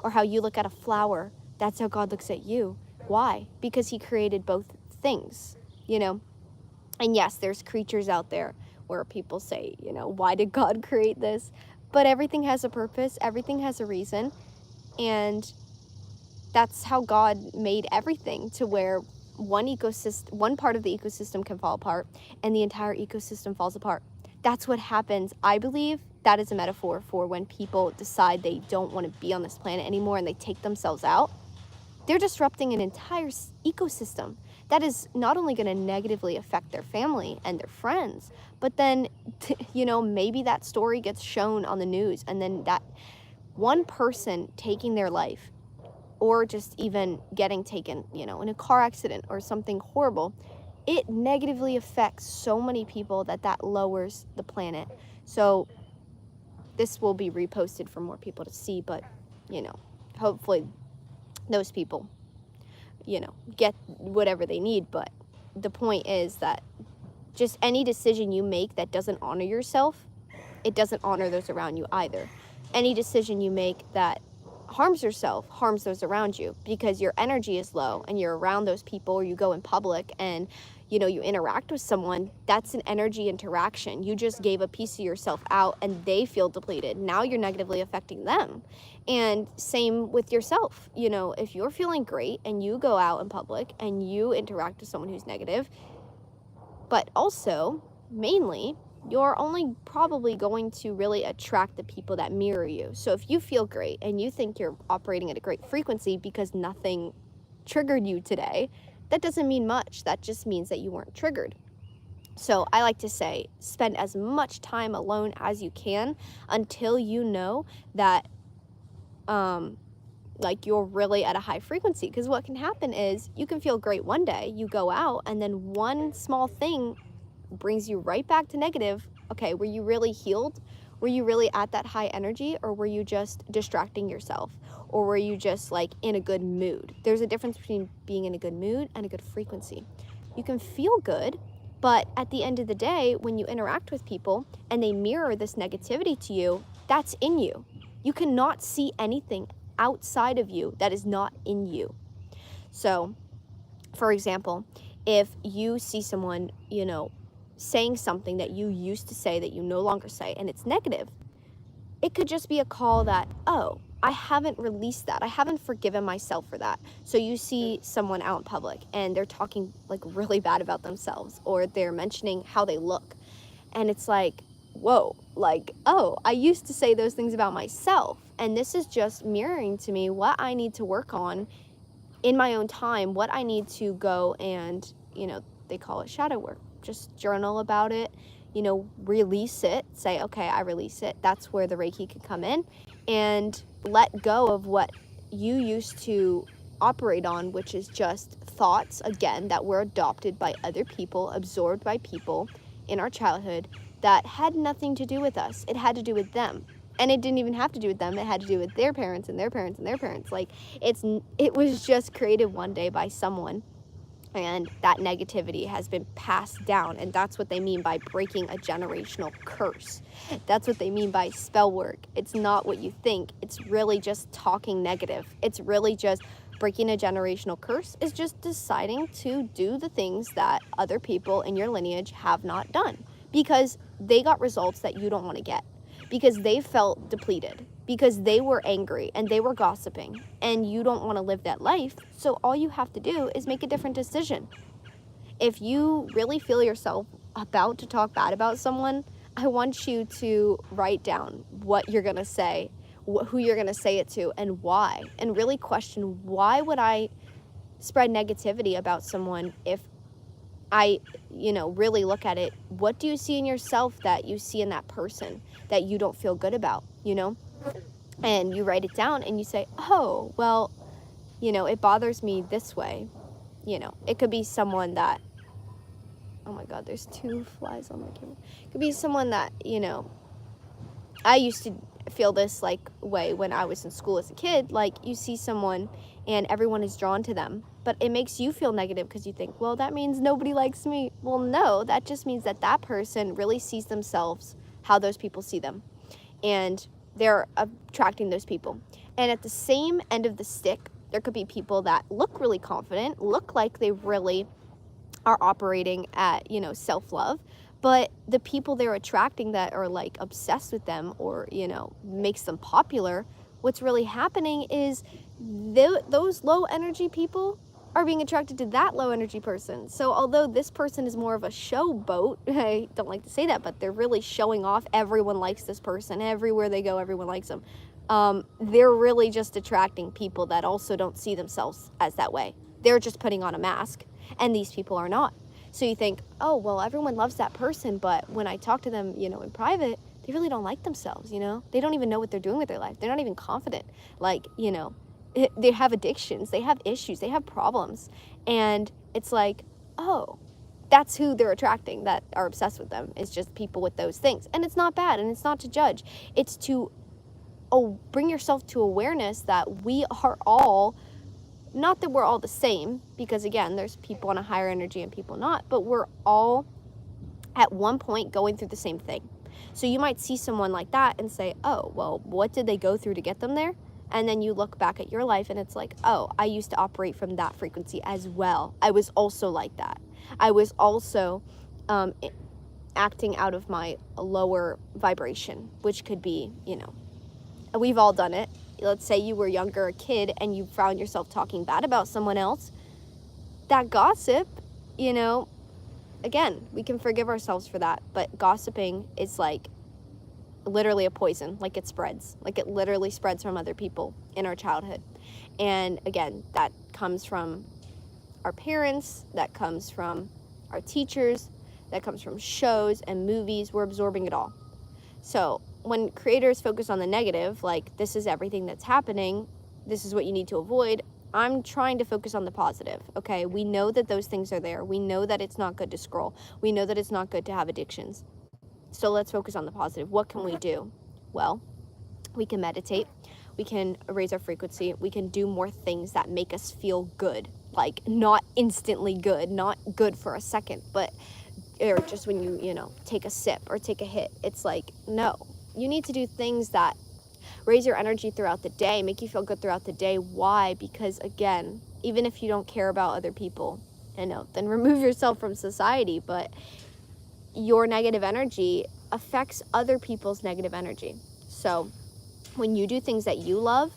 [SPEAKER 1] Or how you look at a flower. That's how God looks at you. Why? Because he created both things, you know? And yes, there's creatures out there where people say, you know, why did God create this? But everything has a purpose. Everything has a reason. And that's how God made everything, to where one part of the ecosystem can fall apart and the entire ecosystem falls apart. That's what happens. I believe that is a metaphor for when people decide they don't want to be on this planet anymore and they take themselves out. They're disrupting an entire ecosystem that is not only going to negatively affect their family and their friends, but then, you know, maybe that story gets shown on the news, and then that one person taking their life, or just even getting taken, you know, in a car accident or something horrible, it negatively affects so many people that lowers the planet. So this will be reposted for more people to see, but, you know, hopefully those people, you know, get whatever they need. But the point is that just any decision you make that doesn't honor yourself, it doesn't honor those around you either. Any decision you make that harms yourself harms those around you, because your energy is low and you're around those people, or you go in public and, you know, you interact with someone. That's an energy interaction. You just gave a piece of yourself out and they feel depleted. Now you're negatively affecting them. And same with yourself. You know, if you're feeling great and you go out in public and you interact with someone who's negative, but also mainly you're only probably going to really attract the people that mirror you. So if you feel great and you think you're operating at a great frequency because nothing triggered you today, that doesn't mean much. That just means that you weren't triggered. So I like to say, spend as much time alone as you can until you know that like you're really at a high frequency. Because what can happen is you can feel great one day, you go out, and then one small thing brings you right back to negative. Okay, were you really healed? Were you really at that high energy, or were you just distracting yourself? Or were you just like in a good mood? There's a difference between being in a good mood and a good frequency. You can feel good, but at the end of the day, when you interact with people and they mirror this negativity to you, that's in you. You cannot see anything outside of you that is not in you. So, for example, if you see someone, you know, saying something that you used to say that you no longer say, and it's negative, it could just be a call that, oh, I haven't released that. I haven't forgiven myself for that. So you see someone out in public and they're talking like really bad about themselves, or they're mentioning how they look. And it's like, whoa, like, oh, I used to say those things about myself. And this is just mirroring to me what I need to work on in my own time, what I need to go and, you know, they call it shadow work. Just journal about it, you know, release it, say, okay, I release it. That's where the Reiki can come in, and let go of what you used to operate on, which is just thoughts, again, that were adopted by other people, absorbed by people in our childhood that had nothing to do with us. It had to do with them. And it didn't even have to do with them. It had to do with their parents and their parents and their parents. Like, it was just created one day by someone. And that negativity has been passed down. And that's what they mean by breaking a generational curse. That's what they mean by spell work. It's not what you think. It's really just talking negative. It's really just breaking a generational curse, is just deciding to do the things that other people in your lineage have not done. Because they got results that you don't want to get. Because they felt depleted. Because they were angry and they were gossiping, and you don't want to live that life. So all you have to do is make a different decision. If you really feel yourself about to talk bad about someone, I want you to write down what you're going to say, who you're going to say it to and why, and really question, why would I spread negativity about someone if I, really look at it? What do you see in yourself that you see in that person that you don't feel good about, And you write it down and you say, oh, well, it bothers me this way. It could be someone that, oh my God, there's 2 flies on my camera. It could be someone that, I used to feel this way when I was in school as a kid. Like, you see someone and everyone is drawn to them, but it makes you feel negative because you think, well, that means nobody likes me. Well, no, that just means that that person really sees themselves how those people see them, and they're attracting those people. And at the same end of the stick, there could be people that look really confident, look like they really are operating at, self-love, but the people they're attracting that are obsessed with them or, makes them popular, what's really happening is those low energy people are being attracted to that low energy person. So although this person is more of a showboat, I don't like to say that, but they're really showing off, everyone likes this person, everywhere they go, everyone likes them. They're really just attracting people that also don't see themselves as that way. They're just putting on a mask, and these people are not. So you think, oh, well, everyone loves that person, but when I talk to them, in private, they really don't like themselves, They don't even know what they're doing with their life. They're not even confident. They have addictions, they have issues, they have problems. And it's like, oh, that's who they're attracting that are obsessed with them. It's just people with those things. And it's not bad, and it's not to judge. It's to bring yourself to awareness that we are all, not that we're all the same, because again, there's people on a higher energy and people not, but we're all at one point going through the same thing. So you might see someone like that and say, oh, well, what did they go through to get them there? And then you look back at your life and it's like, oh, I used to operate from that frequency as well. I was also like that. I was also acting out of my lower vibration, which could be, we've all done it. Let's say you were younger, a kid, and you found yourself talking bad about someone else. That gossip, again, we can forgive ourselves for that, but gossiping is literally a poison. It spreads. It literally spreads from other people in our childhood. And again, that comes from our parents, that comes from our teachers, that comes from shows and movies. We're absorbing it all. So when creators focus on the negative, this is everything that's happening, this is what you need to avoid, I'm trying to focus on the positive, okay? We know that those things are there. We know that it's not good to scroll. We know that it's not good to have addictions. So let's focus on the positive. What can we do? Well, we can meditate. We can raise our frequency. We can do more things that make us feel good. Not instantly good, not good for a second, but or just when you take a sip or take a hit. It's no. You need to do things that raise your energy throughout the day, make you feel good throughout the day. Why? Because again, even if you don't care about other people, then remove yourself from society, but your negative energy affects other people's negative energy. So when you do things that you love,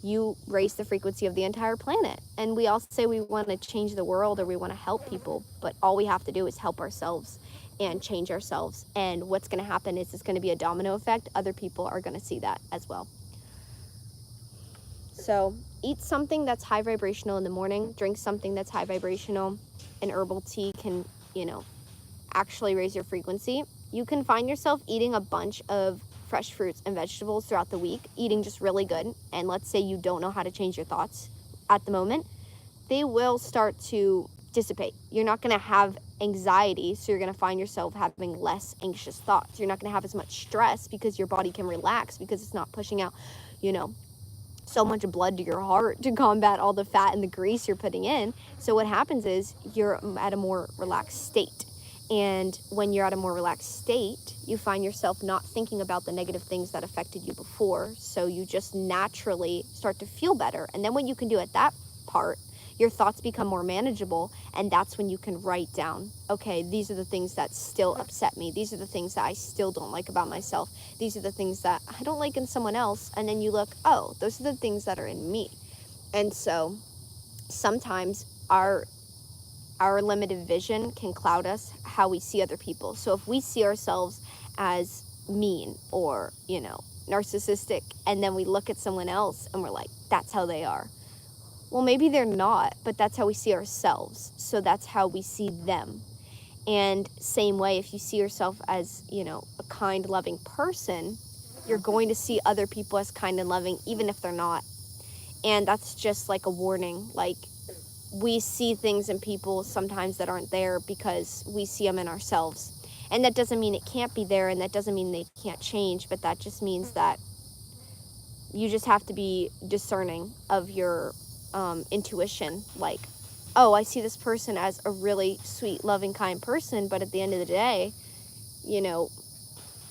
[SPEAKER 1] you raise the frequency of the entire planet. And we all say we want to change the world or we want to help people, but all we have to do is help ourselves and change ourselves. And what's going to happen is it's going to be a domino effect. Other people are going to see that as well. So eat something that's high vibrational in the morning, drink something that's high vibrational. An herbal tea can, actually raise your frequency. You can find yourself eating a bunch of fresh fruits and vegetables throughout the week, eating just really good. And let's say you don't know how to change your thoughts at the moment, they will start to dissipate. You're not going to have anxiety, so you're going to find yourself having less anxious thoughts. You're not going to have as much stress because your body can relax because it's not pushing out, so much blood to your heart to combat all the fat and the grease you're putting in. So what happens is you're at a more relaxed state. And when you're at a more relaxed state, you find yourself not thinking about the negative things that affected you before. So you just naturally start to feel better. And then what you can do at that part, your thoughts become more manageable. And that's when you can write down, okay, these are the things that still upset me. These are the things that I still don't like about myself. These are the things that I don't like in someone else. And then you look, oh, those are the things that are in me. And so sometimes our limited vision can cloud us how we see other people. So if we see ourselves as mean or,
[SPEAKER 2] narcissistic, and then we look at someone else and we're like, that's how they are. Well, maybe they're not, but that's how we see ourselves. So that's how we see them. And same way, if you see yourself as, a kind, loving person, you're going to see other people as kind and loving, even if they're not. And that's just like a warning. Like, we see things in people sometimes that aren't there because we see them in ourselves. And that doesn't mean it can't be there, and that doesn't mean they can't change, but that just means that you just have to be discerning of your intuition. Like, oh, I see this person as a really sweet, loving, kind person, but at the end of the day,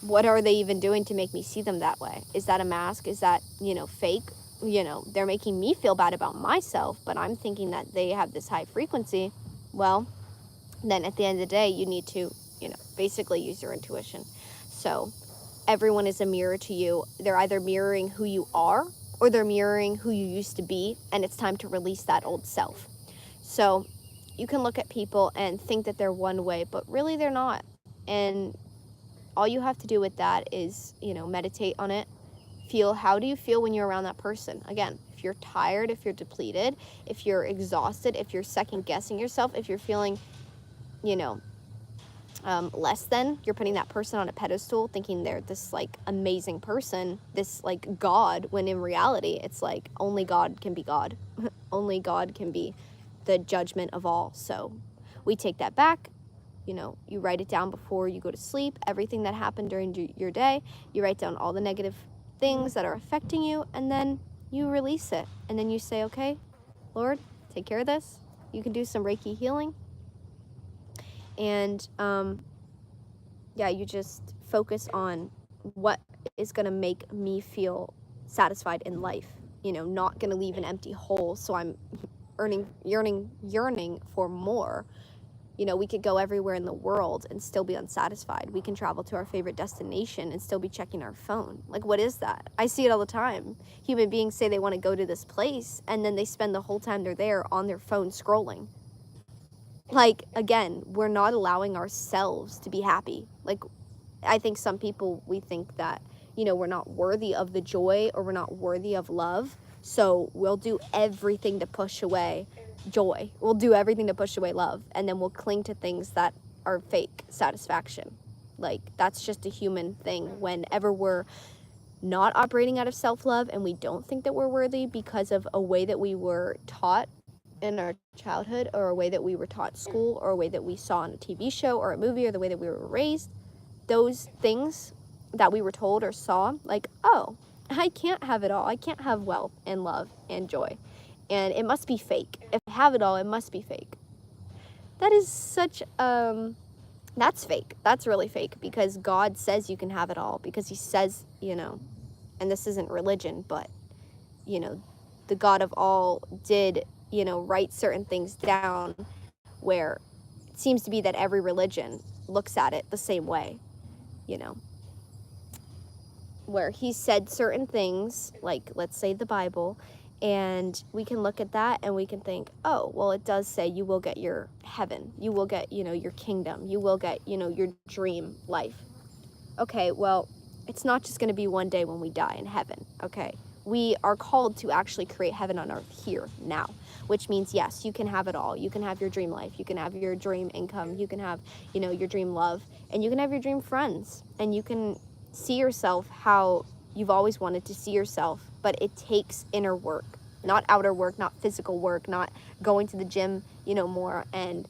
[SPEAKER 2] what are they even doing to make me see them that way? Is that a mask? Is that, fake? They're making me feel bad about myself, but I'm thinking that they have this high frequency. Well, then at the end of the day, you need to, basically use your intuition. So everyone is a mirror to you. They're either mirroring who you are or they're mirroring who you used to be, and it's time to release that old self. So you can look at people and think that they're one way, but really they're not. And all you have to do with that is, meditate on it. Feel, how do you feel when you're around that person? Again, if you're tired, if you're depleted, if you're exhausted, if you're second guessing yourself, if you're feeling, less than, you're putting that person on a pedestal thinking they're this like amazing person, this like God, when in reality it's like only God can be God. Only God can be the judgment of all. So we take that back. You write it down before you go to sleep, everything that happened during your day. You write down all the negative things that are affecting you, and then you release it. And then you say, okay, Lord, take care of this. You can do some Reiki healing. And you just focus on what is going to make me feel satisfied in life. Not going to leave an empty hole, so I'm yearning for more. We could go everywhere in the world and still be unsatisfied. We can travel to our favorite destination and still be checking our phone. Like, what is that? I see it all the time. Human beings say they want to go to this place, and then they spend the whole time they're there on their phone scrolling. Like, again, we're not allowing ourselves to be happy. Like, I think some people, we think that, we're not worthy of the joy, or we're not worthy of love. So we'll do everything to push away joy. We'll do everything to push away love. And then we'll cling to things that are fake satisfaction. Like, that's just a human thing. Whenever we're not operating out of self-love and we don't think that we're worthy because of a way that we were taught in our childhood, or a way that we were taught in school, or a way that we saw on a TV show or a movie, or the way that we were raised, those things that we were told or saw, like, oh, I can't have it all. I can't have wealth and love and joy. And it must be fake. If I have it all, it must be fake. That is such, that's fake. That's really fake, because God says you can have it all, because he says, and this isn't religion, but, the God of all did, write certain things down, where it seems to be that every religion looks at it the same way, where he said certain things, like, let's say the Bible, and we can look at that and we can think, oh, well, it does say you will get your heaven, you will get, your kingdom, you will get, your dream life. Okay, well, it's not just going to be one day when we die in heaven, okay? We are called to actually create heaven on earth here, now, which means, yes, you can have it all. You can have your dream life. You can have your dream income. You can have, your dream love. And you can have your dream friends. And you can see yourself how you've always wanted to see yourself. But it takes inner work, not outer work, not physical work, not going to the gym, more and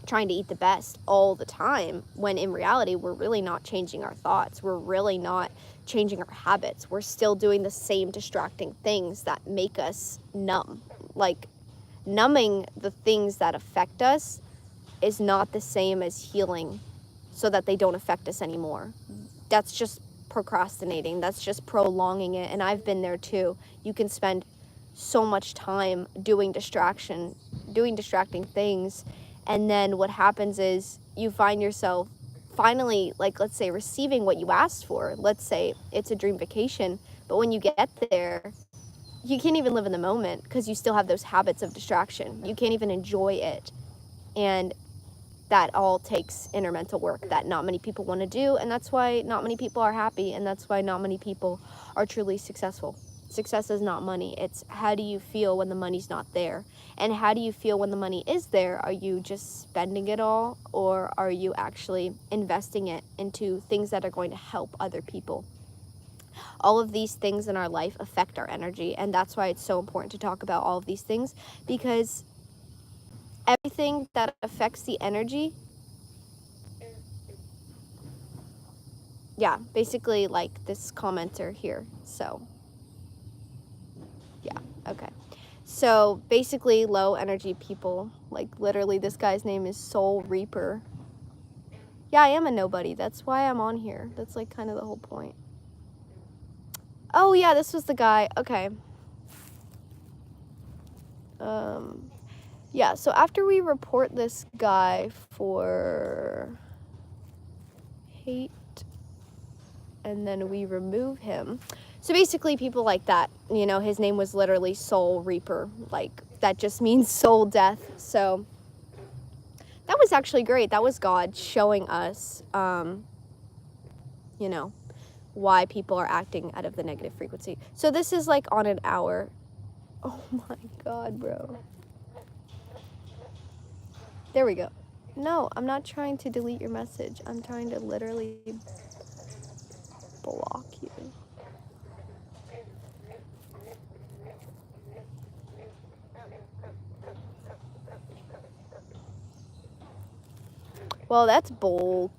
[SPEAKER 2] trying to eat the best all the time, when in reality we're really not changing our thoughts. We're really not changing our habits. We're still doing the same distracting things that make us numb. Like, numbing the things that affect us is not the same as healing so that they don't affect us anymore. That's just procrastinating. That's just prolonging it. And I've been there too. You can spend so much time doing distracting things, and then what happens is you find yourself finally, like, let's say, receiving what you asked for. Let's say it's a dream vacation, but when you get there, you can't even live in the moment because you still have those habits of distraction. You can't even enjoy it. And that all takes inner mental work that not many people want to do, and that's why not many people are happy, and that's why not many people are truly successful. Success is not money. It's how do you feel when the money's not there, and how do you feel when the money is there? Are you just spending it all, or are you actually investing it into things that are going to help other people? All of these things in our life affect our energy, and that's why it's so important to talk about all of these things, because everything that affects the energy, yeah, basically like this commenter here. So yeah, okay. So basically low energy people, like literally this guy's name is Soul Reaper. Yeah, I am a nobody. That's why I'm on here. That's like kind of the whole point. Oh yeah, this was the guy. Okay. Yeah, so after we report this guy for hate and then we remove him. So basically people like that, you know, his name was literally Soul Reaper. Like that just means soul death. So that was actually great. That was God showing us, you know, why people are acting out of the negative frequency. So this is like on an hour. Oh my God, bro. There we go. No, I'm not trying to delete your message. I'm trying to literally block you. Well, that's bull.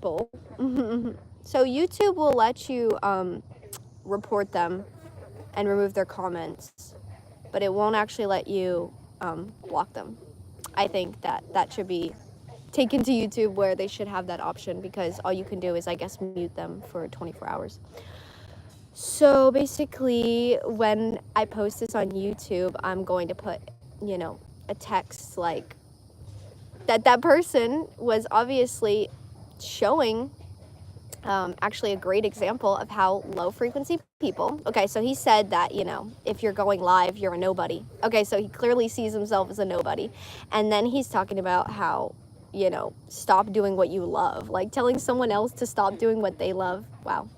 [SPEAKER 2] So YouTube will let you report them and remove their comments, but it won't actually let you block them. I think that should be taken to YouTube, where they should have that option, because all you can do is, I guess, mute them for 24 hours. So basically, when I post this on YouTube, I'm going to put, you know, a text like that person was obviously showing actually a great example of how low frequency people, okay, so he said that, you know, if you're going live, you're a nobody. Okay, so he clearly sees himself as a nobody. And then he's talking about how, you know, stop doing what you love, like telling someone else to stop doing what they love. Wow.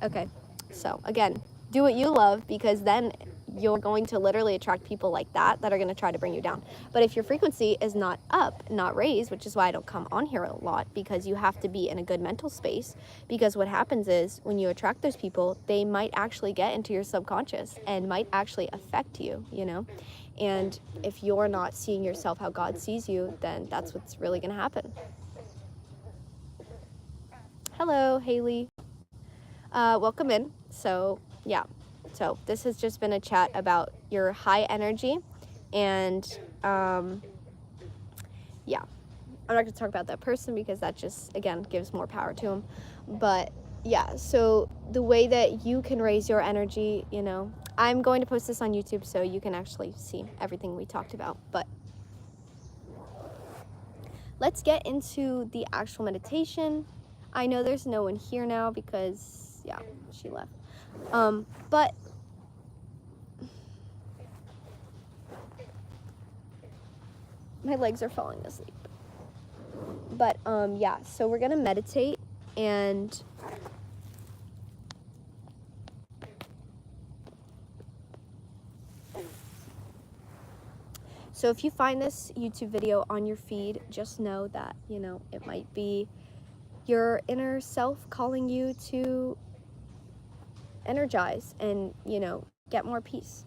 [SPEAKER 2] Okay, so again, do what you love, because then you're going to literally attract people like that are going to try to bring you down. But if your frequency is not up, not raised, which is why I don't come on here a lot, because you have to be in a good mental space, because what happens is when you attract those people, they might actually get into your subconscious and might actually affect you, you know? And if you're not seeing yourself how God sees you, then that's what's really going to happen. Hello, Haley. Welcome in. So yeah, so this has just been a chat about your high energy, and yeah, I'm not going to talk about that person, because that just, again, gives more power to him. But yeah, so the way that you can raise your energy, you know, I'm going to post this on YouTube so you can actually see everything we talked about. But let's get into the actual meditation. I know there's no one here now because, yeah, she left. But my legs are falling asleep. But yeah, so we're gonna meditate, and so if you find this YouTube video on your feed, just know that, you know, it might be your inner self calling you to energize and, you know, get more peace.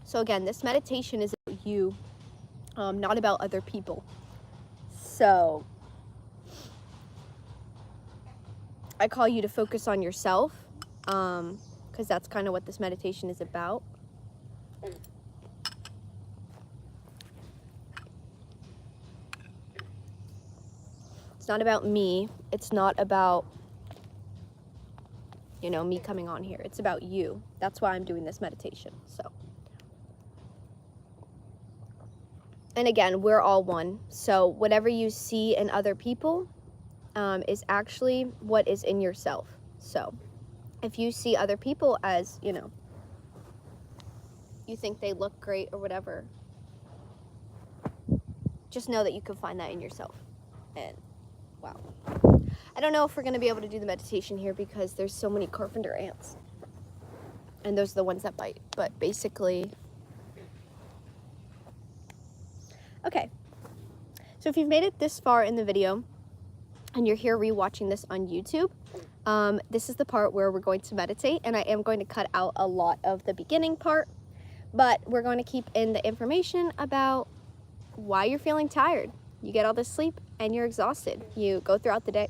[SPEAKER 2] So again, this meditation is about you, not about other people. So I call you to focus on yourself because that's kind of what this meditation is about. It's not about me. It's not about, me coming on here. It's about you. That's why I'm doing this meditation. So, and again, we're all one. So whatever you see in other people is actually what is in yourself. So if you see other people as, you think they look great or whatever, just know that you can find that in yourself. And wow. I don't know if we're going to be able to do the meditation here because there's so many carpenter ants. And those are the ones that bite. But basically, okay. So if you've made it this far in the video and you're here rewatching this on YouTube, this is the part where we're going to meditate, and I am going to cut out a lot of the beginning part, but we're going to keep in the information about why you're feeling tired. You get all this sleep and you're exhausted. You go throughout the day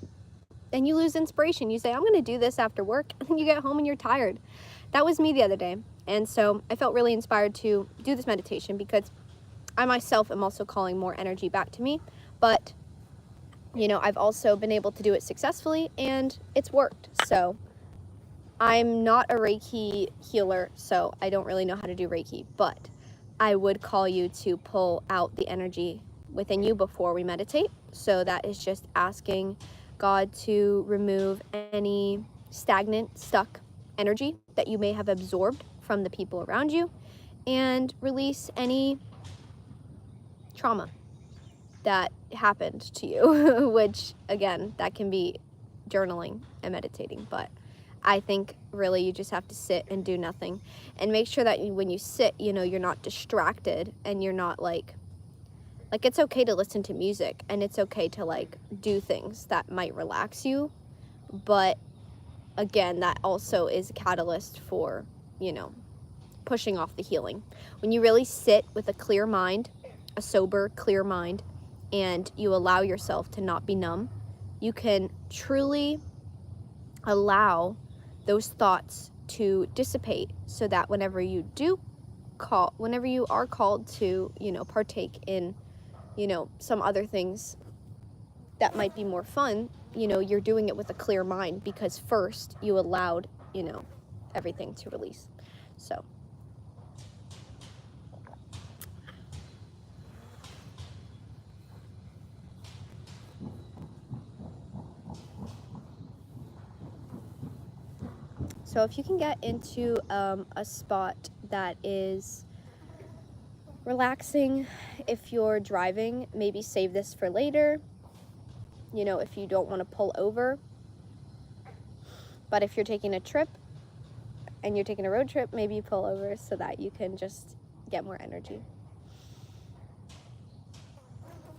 [SPEAKER 2] and you lose inspiration. You say, I'm going to do this after work, and then you get home and you're tired. That was me the other day. And so I felt really inspired to do this meditation because I myself am also calling more energy back to me. But, I've also been able to do it successfully and it's worked. So I'm not a Reiki healer, so I don't really know how to do Reiki, but I would call you to pull out the energy within you before we meditate. So that is just asking God to remove any stagnant, stuck energy that you may have absorbed from the people around you and release any trauma that happened to you, which again, that can be journaling and meditating, but I think really you just have to sit and do nothing and make sure that when you sit, you're not distracted and you're not like it's okay to listen to music and it's okay to do things that might relax you, but again, that also is a catalyst for, pushing off the healing. When you really sit with a clear mind, a sober, clear mind, and you allow yourself to not be numb, you can truly allow those thoughts to dissipate so that whenever you are called to, partake in, some other things that might be more fun, you're doing it with a clear mind because first you allowed, everything to release. So if you can get into a spot that is relaxing, if you're driving, maybe save this for later, if you don't want to pull over. But if you're taking a trip and you're taking a road trip, maybe you pull over so that you can just get more energy.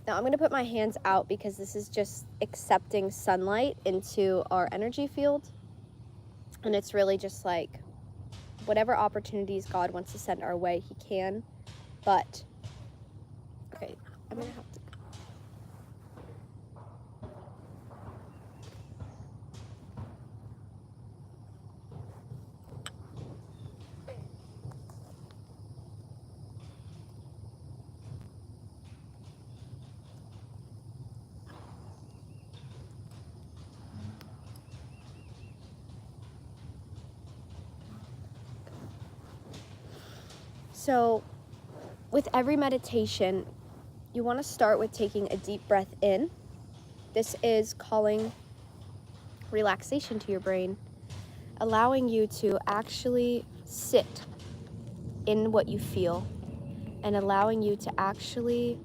[SPEAKER 2] Now I'm going to put my hands out because this is just accepting sunlight into our energy field. And it's really just whatever opportunities God wants to send our way, He can. But, okay, I'm going to have to. So, with every meditation, you want to start with taking a deep breath in. This is calling relaxation to your brain, allowing you to actually sit in what you feel and allowing you to actually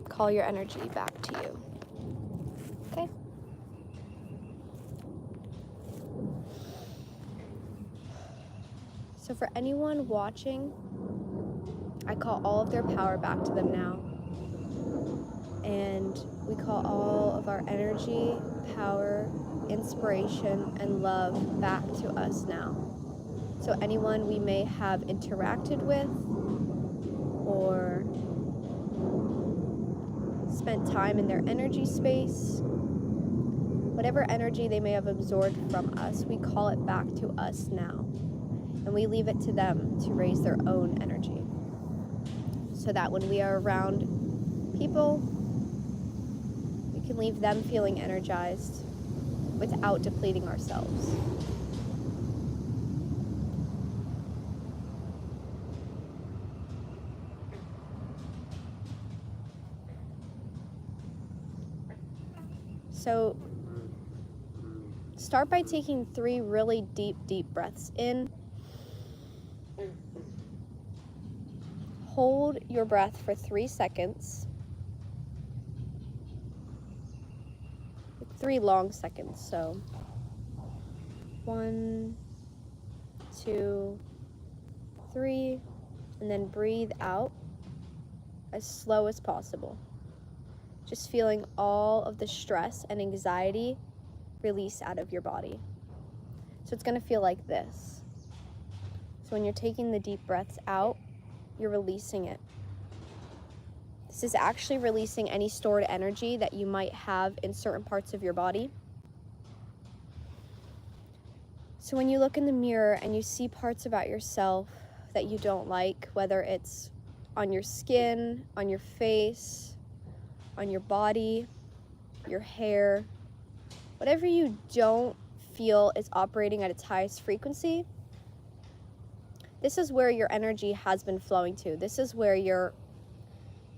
[SPEAKER 2] call your energy back to you. Okay? So for anyone watching, I call all of their power back to them now. And we call all of our energy, power, inspiration, and love back to us now. So anyone we may have interacted with or spent time in their energy space, Whatever energy they may have absorbed from us, we call it back to us now. And we leave it to them to raise their own energy. So that when we are around people, we can leave them feeling energized without depleting ourselves. So start by taking 3 really deep breaths in. Hold your breath for 3 seconds. 3 long seconds. So 1, 2, 3, and then breathe out as slow as possible. Just feeling all of the stress and anxiety release out of your body. So it's going to feel like this. So when you're taking the deep breaths out, you're releasing it. This is actually releasing any stored energy that you might have in certain parts of your body. So when you look in the mirror and you see parts about yourself that you don't like, whether it's on your skin, on your face, on your body, your hair, whatever you don't feel is operating at its highest frequency, this is where your energy has been flowing to. This is where your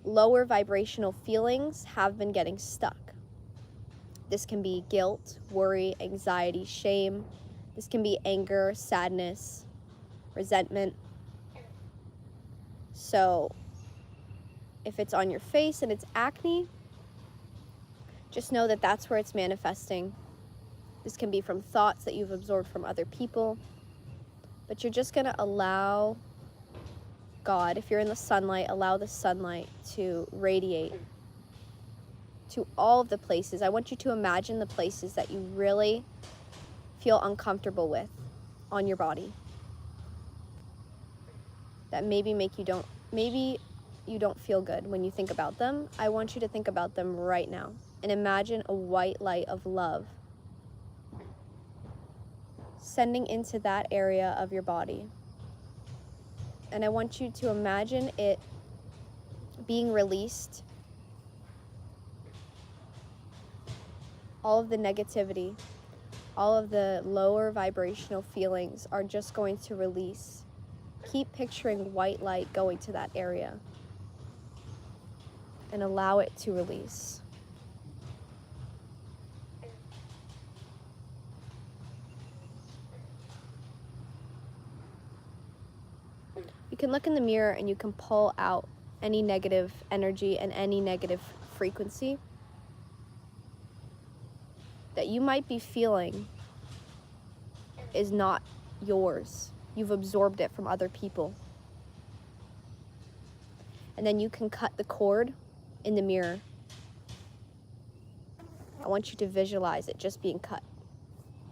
[SPEAKER 2] lower vibrational feelings have been getting stuck. This can be guilt, worry, anxiety, shame. This can be anger, sadness, resentment. So if it's on your face and it's acne, just know that that's where it's manifesting. This can be from thoughts that you've absorbed from other people. But you're just going to allow God, if you're in the sunlight, allow the sunlight to radiate to all of the places. I want you to imagine the places that you really feel uncomfortable with on your body. That maybe you don't feel good when you think about them. I want you to think about them right now and imagine a white light of love sending into that area of your body. And I want you to imagine it being released. All of the negativity, all of the lower vibrational feelings are just going to release. Keep picturing white light going to that area and allow it to release. You can look in the mirror and you can pull out any negative energy and any negative frequency that you might be feeling is not yours. You've absorbed it from other people. And then you can cut the cord in the mirror. I want you to visualize it just being cut.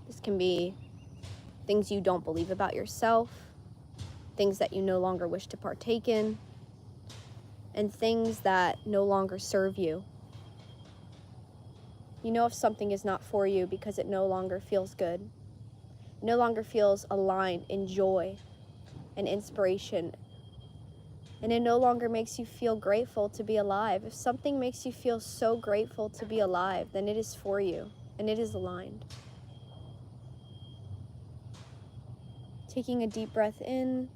[SPEAKER 2] This can be things you don't believe about yourself, things that you no longer wish to partake in, and things that no longer serve you. You know if something is not for you because it no longer feels good. It no longer feels aligned in joy and inspiration. And it no longer makes you feel grateful to be alive. If something makes you feel so grateful to be alive, then it is for you and it is aligned. Taking a deep breath in,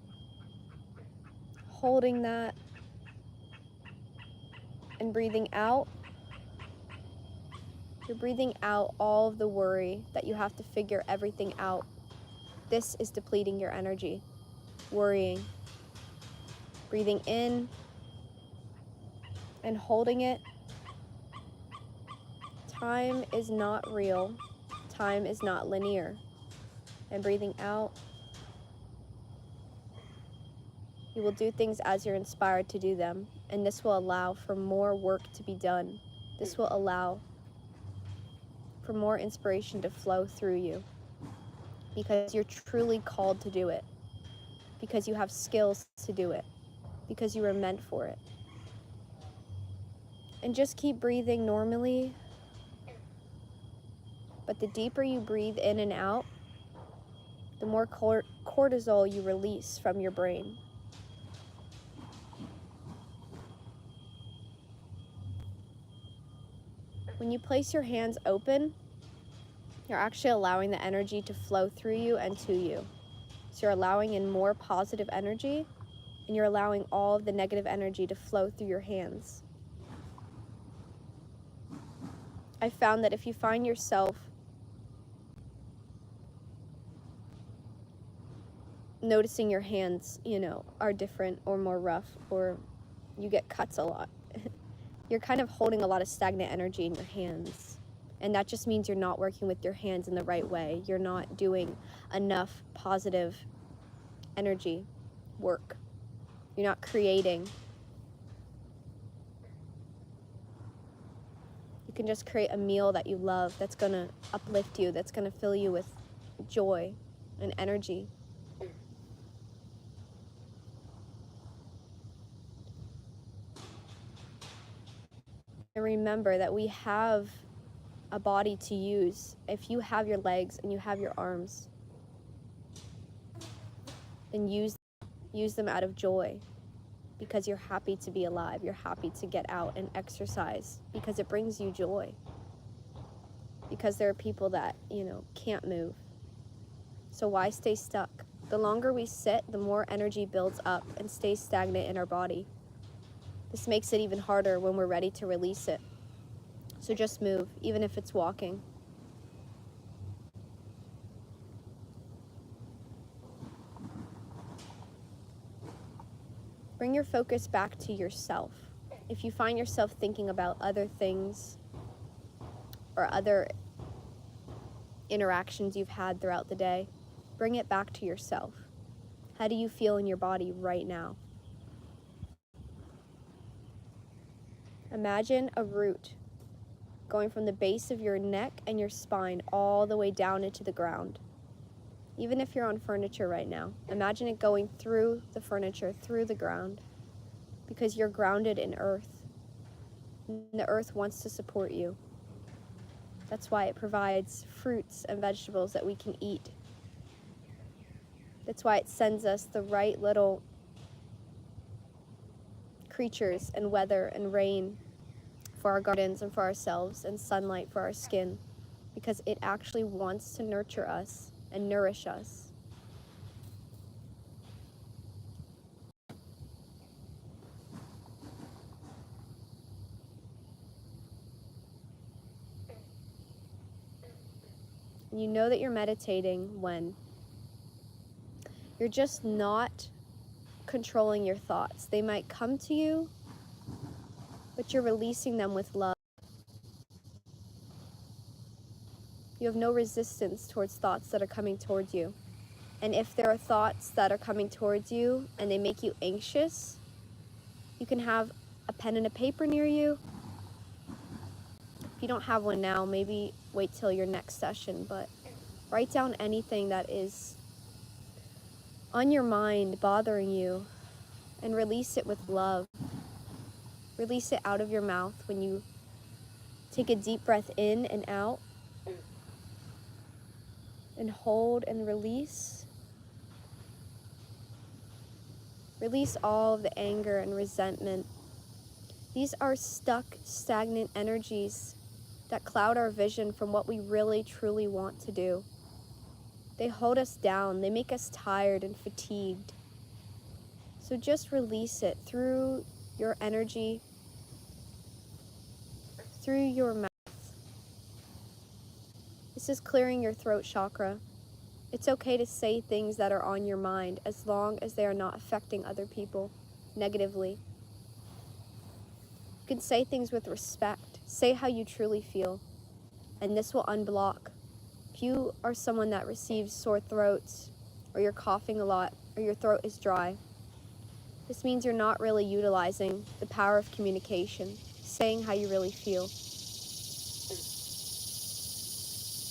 [SPEAKER 2] holding that, and breathing out. You're breathing out all of the worry that you have to figure everything out. This is depleting your energy, worrying. Breathing in and holding it. Time is not real. Time is not linear. And breathing out. You will do things as you're inspired to do them, and this will allow for more work to be done. This will allow for more inspiration to flow through you because you're truly called to do it, because you have skills to do it, because you were meant for it. And just keep breathing normally. But the deeper you breathe in and out, the more cortisol you release from your brain. When you place your hands open, you're actually allowing the energy to flow through you and to you. So you're allowing in more positive energy, and you're allowing all of the negative energy to flow through your hands. I found that if you find yourself noticing your hands, are different or more rough, or you get cuts a lot, you're kind of holding a lot of stagnant energy in your hands. And that just means you're not working with your hands in the right way. You're not doing enough positive energy work. You're not creating. You can just create a meal that you love, that's going to uplift you, that's going to fill you with joy and energy. And remember that we have a body to use. If you have your legs and you have your arms, then use them out of joy, because you're happy to be alive. You're happy to get out and exercise because it brings you joy. Because there are people that, can't move. So why stay stuck? The longer we sit, the more energy builds up and stays stagnant in our body. This makes it even harder when we're ready to release it. So just move, even if it's walking. Bring your focus back to yourself. If you find yourself thinking about other things or other interactions you've had throughout the day, bring it back to yourself. How do you feel in your body right now? Imagine a root going from the base of your neck and your spine all the way down into the ground. Even if you're on furniture right now, imagine it going through the furniture, through the ground, because you're grounded in earth. And the earth wants to support you. That's why it provides fruits and vegetables that we can eat. That's why it sends us the right little creatures and weather and rain for our gardens and for ourselves, and sunlight for our skin, because it actually wants to nurture us and nourish us. And you know that you're meditating when you're just not controlling your thoughts. They might come to you, but you're releasing them with love. You have no resistance towards thoughts that are coming towards you. And if there are thoughts that are coming towards you and they make you anxious, you can have a pen and a paper near you. If you don't have one now, maybe wait till your next session, but write down anything that is on your mind bothering you and release it with love. Release it out of your mouth when you take a deep breath in and out, and hold and release. Release all of the anger and resentment. These are stuck, stagnant energies that cloud our vision from what we really, truly want to do. They hold us down. They make us tired and fatigued. So just release it through your energy, through your mouth. This is clearing your throat chakra. It's okay to say things that are on your mind as long as they are not affecting other people negatively. You can say things with respect. Say how you truly feel, and this will unblock. If you are someone that receives sore throats, or you're coughing a lot, or your throat is dry, this means you're not really utilizing the power of communication, saying how you really feel.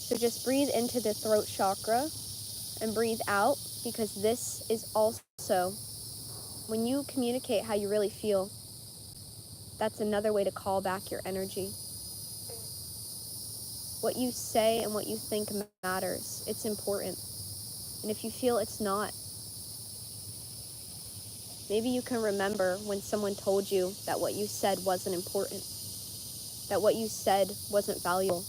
[SPEAKER 2] So just breathe into the throat chakra and breathe out, because this is also, when you communicate how you really feel, that's another way to call back your energy. What you say and what you think matters. It's important. And if you feel it's not, maybe you can remember when someone told you that what you said wasn't important, that what you said wasn't valuable.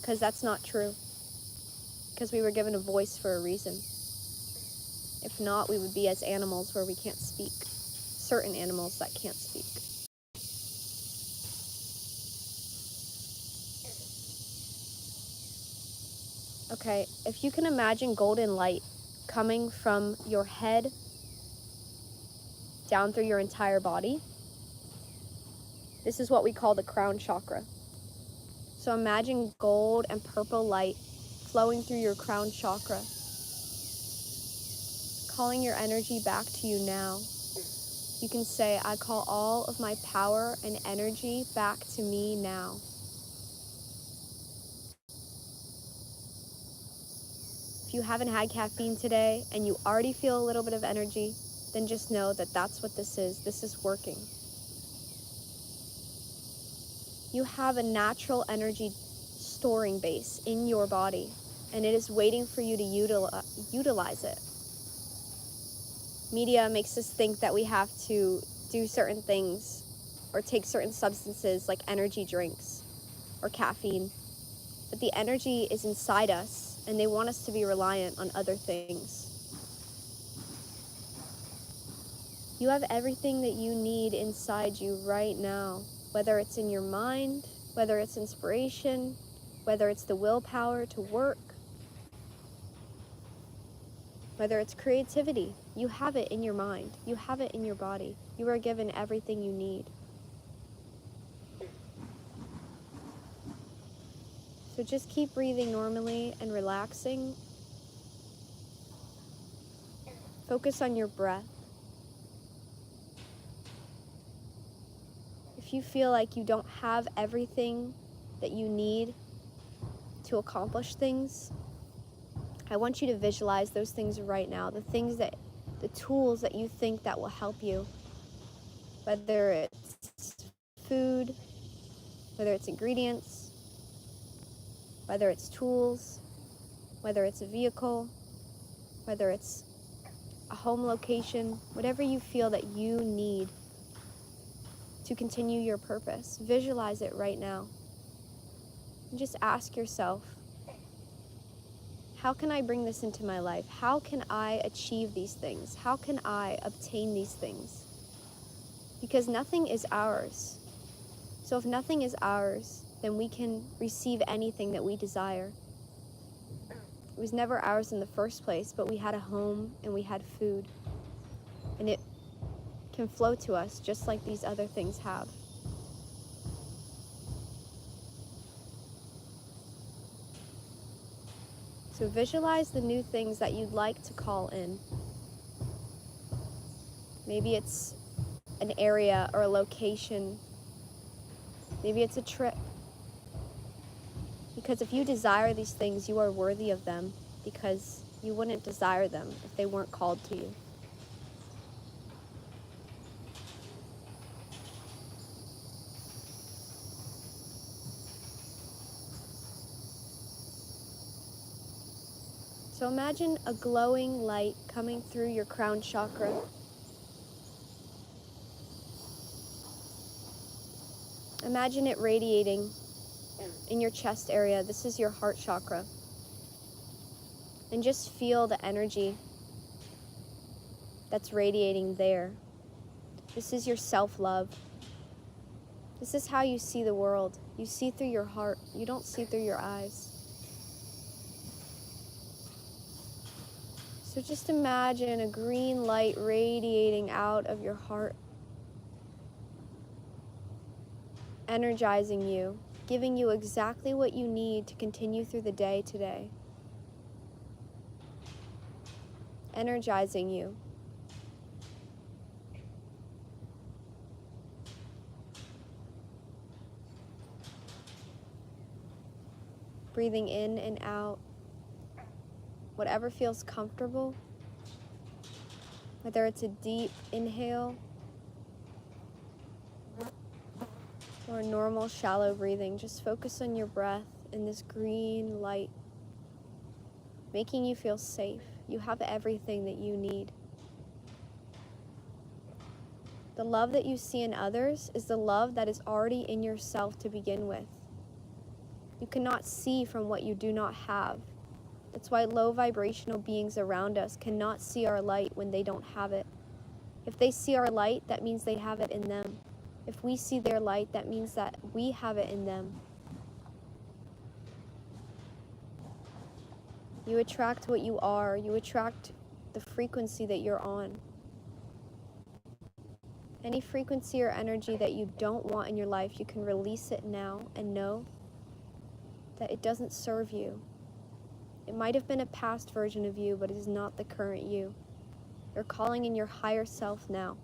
[SPEAKER 2] Because that's not true. Because we were given a voice for a reason. If not, we would be as animals where we can't speak. Certain animals that can't speak. Okay, if you can imagine golden light coming from your head down through your entire body, this is what we call the crown chakra. So imagine gold and purple light flowing through your crown chakra, calling your energy back to you now. You can say, I call all of my power and energy back to me now. If you haven't had caffeine today and you already feel a little bit of energy, then just know that that's what this is. This is working. You have a natural energy storing base in your body, and it is waiting for you to utilize it. Media makes us think that we have to do certain things or take certain substances like energy drinks or caffeine, but the energy is inside us, and they want us to be reliant on other things. You have everything that you need inside you right now, whether it's in your mind, whether it's inspiration, whether it's the willpower to work, whether it's creativity. You have it in your mind. You have it in your body. You are given everything you need. So just keep breathing normally and relaxing. Focus on your breath. If you feel like you don't have everything that you need to accomplish things, I want you to visualize those things right now, the tools that you think that will help you, whether it's food, whether it's ingredients, whether it's tools, whether it's a vehicle, whether it's a home location, whatever you feel that you need to continue your purpose. Visualize it right now. And just ask yourself, how can I bring this into my life? How can I achieve these things? How can I obtain these things? Because nothing is ours. So if nothing is ours, then we can receive anything that we desire. It was never ours in the first place, but we had a home and we had food. And it can flow to us just like these other things have. So visualize the new things that you'd like to call in. Maybe it's an area or a location. Maybe it's a trip. Because if you desire these things, you are worthy of them, because you wouldn't desire them if they weren't called to you. So imagine a glowing light coming through your crown chakra. Imagine it radiating in your chest area. This is your heart chakra. And just feel the energy that's radiating there. This is your self-love. This is how you see the world. You see through your heart. You don't see through your eyes. So just imagine a green light radiating out of your heart, energizing you, giving you exactly what you need to continue through the day today. Energizing you. Breathing in and out, whatever feels comfortable, whether it's a deep inhale or normal shallow breathing, just focus on your breath in this green light, making you feel safe. You have everything that you need. The love that you see in others is the love that is already in yourself to begin with. You cannot see from what you do not have. That's why low vibrational beings around us cannot see our light when they don't have it. If they see our light, that means they have it in them. If we see their light, that means that we have it in them. You attract what you are. You attract the frequency that you're on. Any frequency or energy that you don't want in your life, you can release it now and know that it doesn't serve you. It might have been a past version of you, but it is not the current you. You're calling in your higher self now.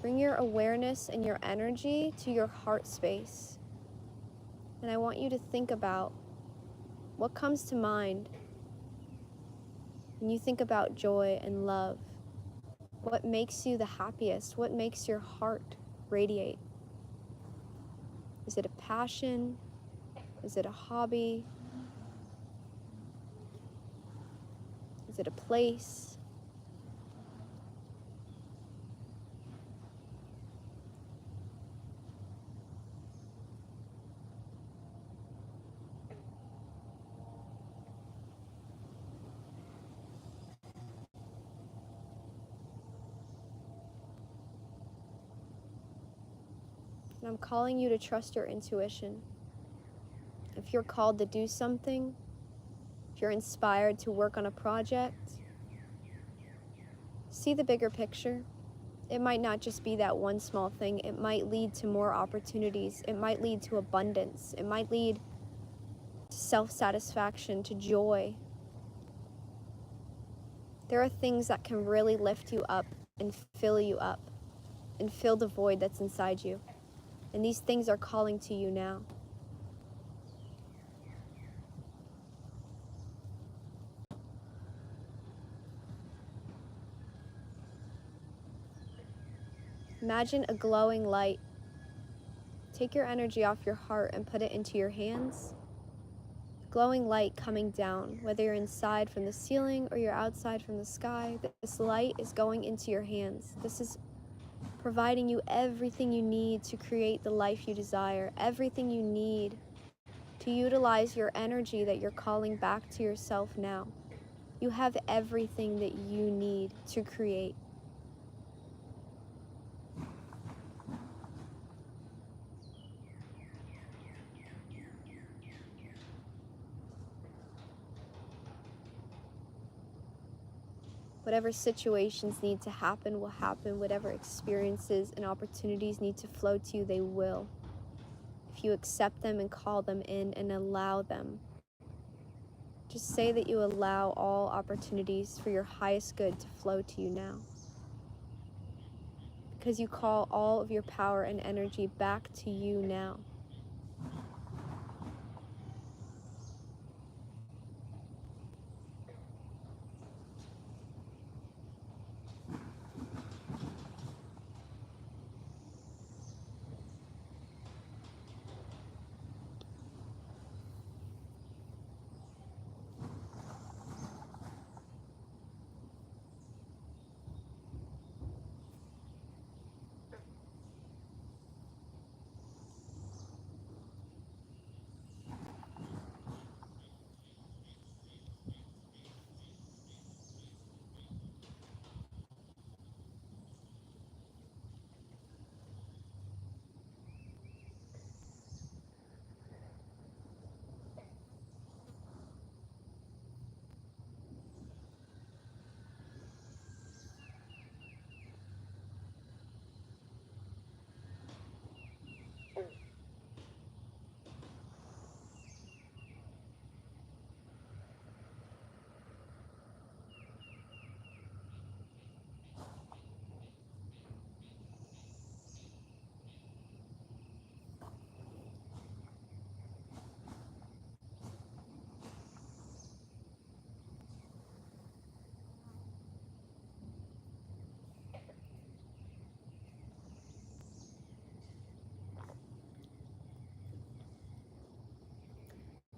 [SPEAKER 2] Bring your awareness and your energy to your heart space. And I want you to think about what comes to mind when you think about joy and love. What makes you the happiest? What makes your heart radiate? Is it a passion? Is it a hobby? Is it a place? And I'm calling you to trust your intuition. If you're called to do something, if you're inspired to work on a project, see the bigger picture. It might not just be that one small thing. It might lead to more opportunities. It might lead to abundance. It might lead to self-satisfaction, to joy. There are things that can really lift you up and fill you up and fill the void that's inside you. And these things are calling to you now. Imagine a glowing light. Take your energy off your heart and put it into your hands. Glowing light coming down, whether you're inside from the ceiling or you're outside from the sky. This light is going into your hands. This is providing you everything you need to create the life you desire, everything you need to utilize your energy that you're calling back to yourself now. You have everything that you need to create. Whatever situations need to happen will happen. Whatever experiences and opportunities need to flow to you, they will. If you accept them and call them in and allow them. Just say that you allow all opportunities for your highest good to flow to you now. Because you call all of your power and energy back to you now.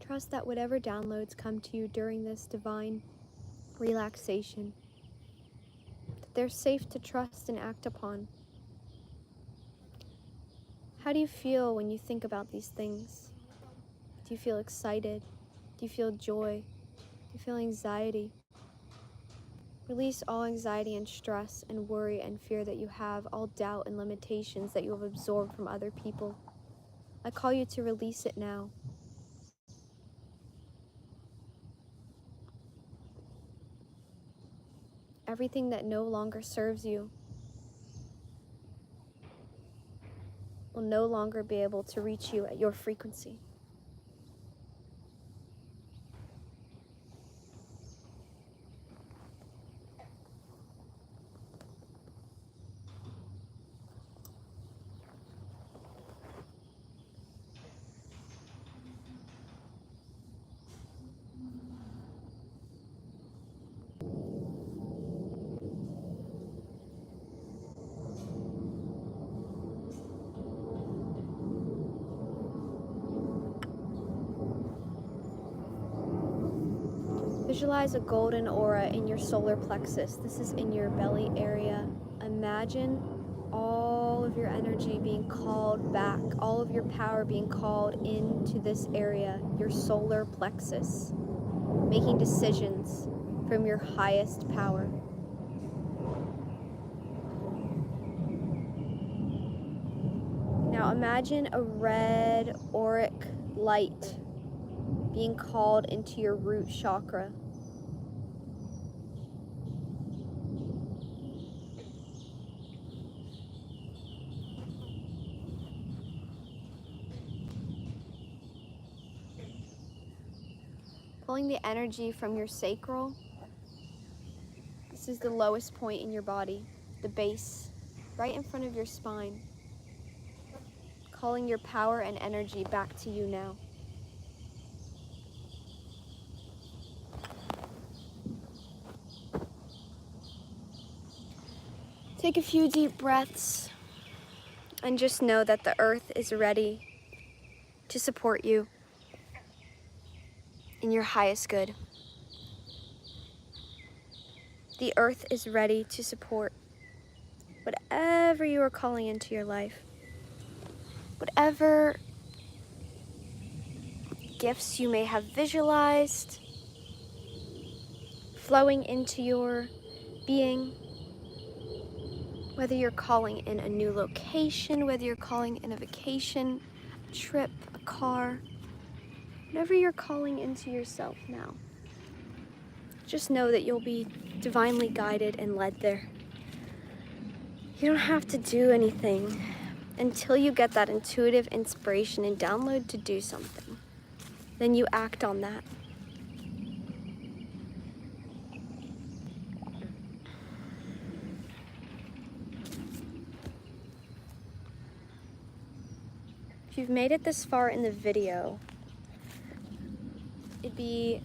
[SPEAKER 1] Trust that whatever downloads come to you during this divine relaxation, that they're safe to trust and act upon. How do you feel when you think about these things? Do you feel excited? Do you feel joy? Do you feel anxiety? Release all anxiety and stress and worry and fear that you have, all doubt and limitations that you have absorbed from other people. I call you to release it now. Everything that no longer serves you will no longer be able to reach you at your frequency. Visualize a golden aura in your solar plexus. This is in your belly area. Imagine all of your energy being called back, all of your power being called into this area, your solar plexus, making decisions from your highest power. Now imagine a red auric light being called into your root chakra. Pulling the energy from your sacral. This is the lowest point in your body, the base, right in front of your spine. Calling your power and energy back to you now. Take a few deep breaths and just know that the earth is ready to support you in your highest good. The earth is ready to support whatever you are calling into your life. Whatever gifts you may have visualized flowing into your being, whether you're calling in a new location, whether you're calling in a vacation, a trip, a car, whatever you're calling into yourself now, just know that you'll be divinely guided and led there. You don't have to do anything until you get that intuitive inspiration and download to do something. Then you act on that. If you've made it this far in the video, it'd be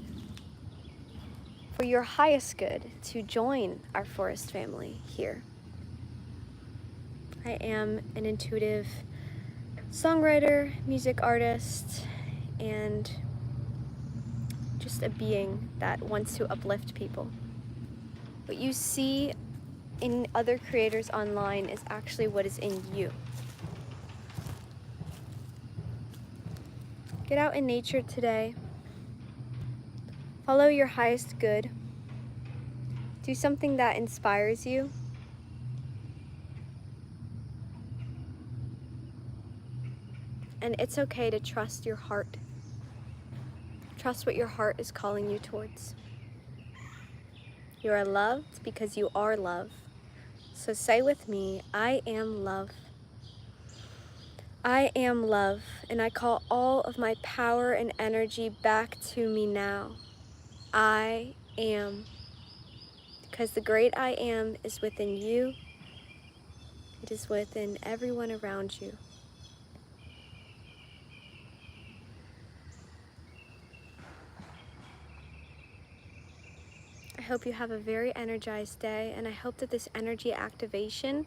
[SPEAKER 1] for your highest good to join our forest family here. I am an intuitive songwriter, music artist, and just a being that wants to uplift people. What you see in other creators online is actually what is in you. Get out in nature today. Follow your highest good. Do something that inspires you. And it's okay to trust your heart. Trust what your heart is calling you towards. You are loved because you are love. So say with me, I am love. I am love, and I call all of my power and energy back to me now. I am. Because the great I am is within you. It is within everyone around you. I hope you have a very energized day, and I hope that this energy activation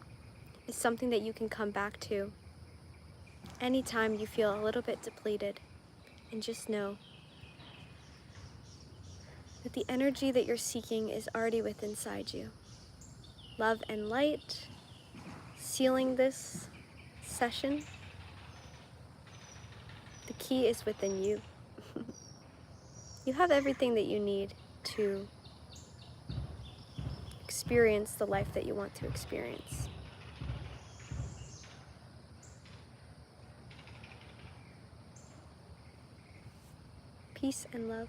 [SPEAKER 1] is something that you can come back to anytime you feel a little bit depleted. And just know that the energy that you're seeking is already within inside you. Love and light, sealing this session. The key is within you. You have everything that you need to experience the life that you want to experience. Peace and love.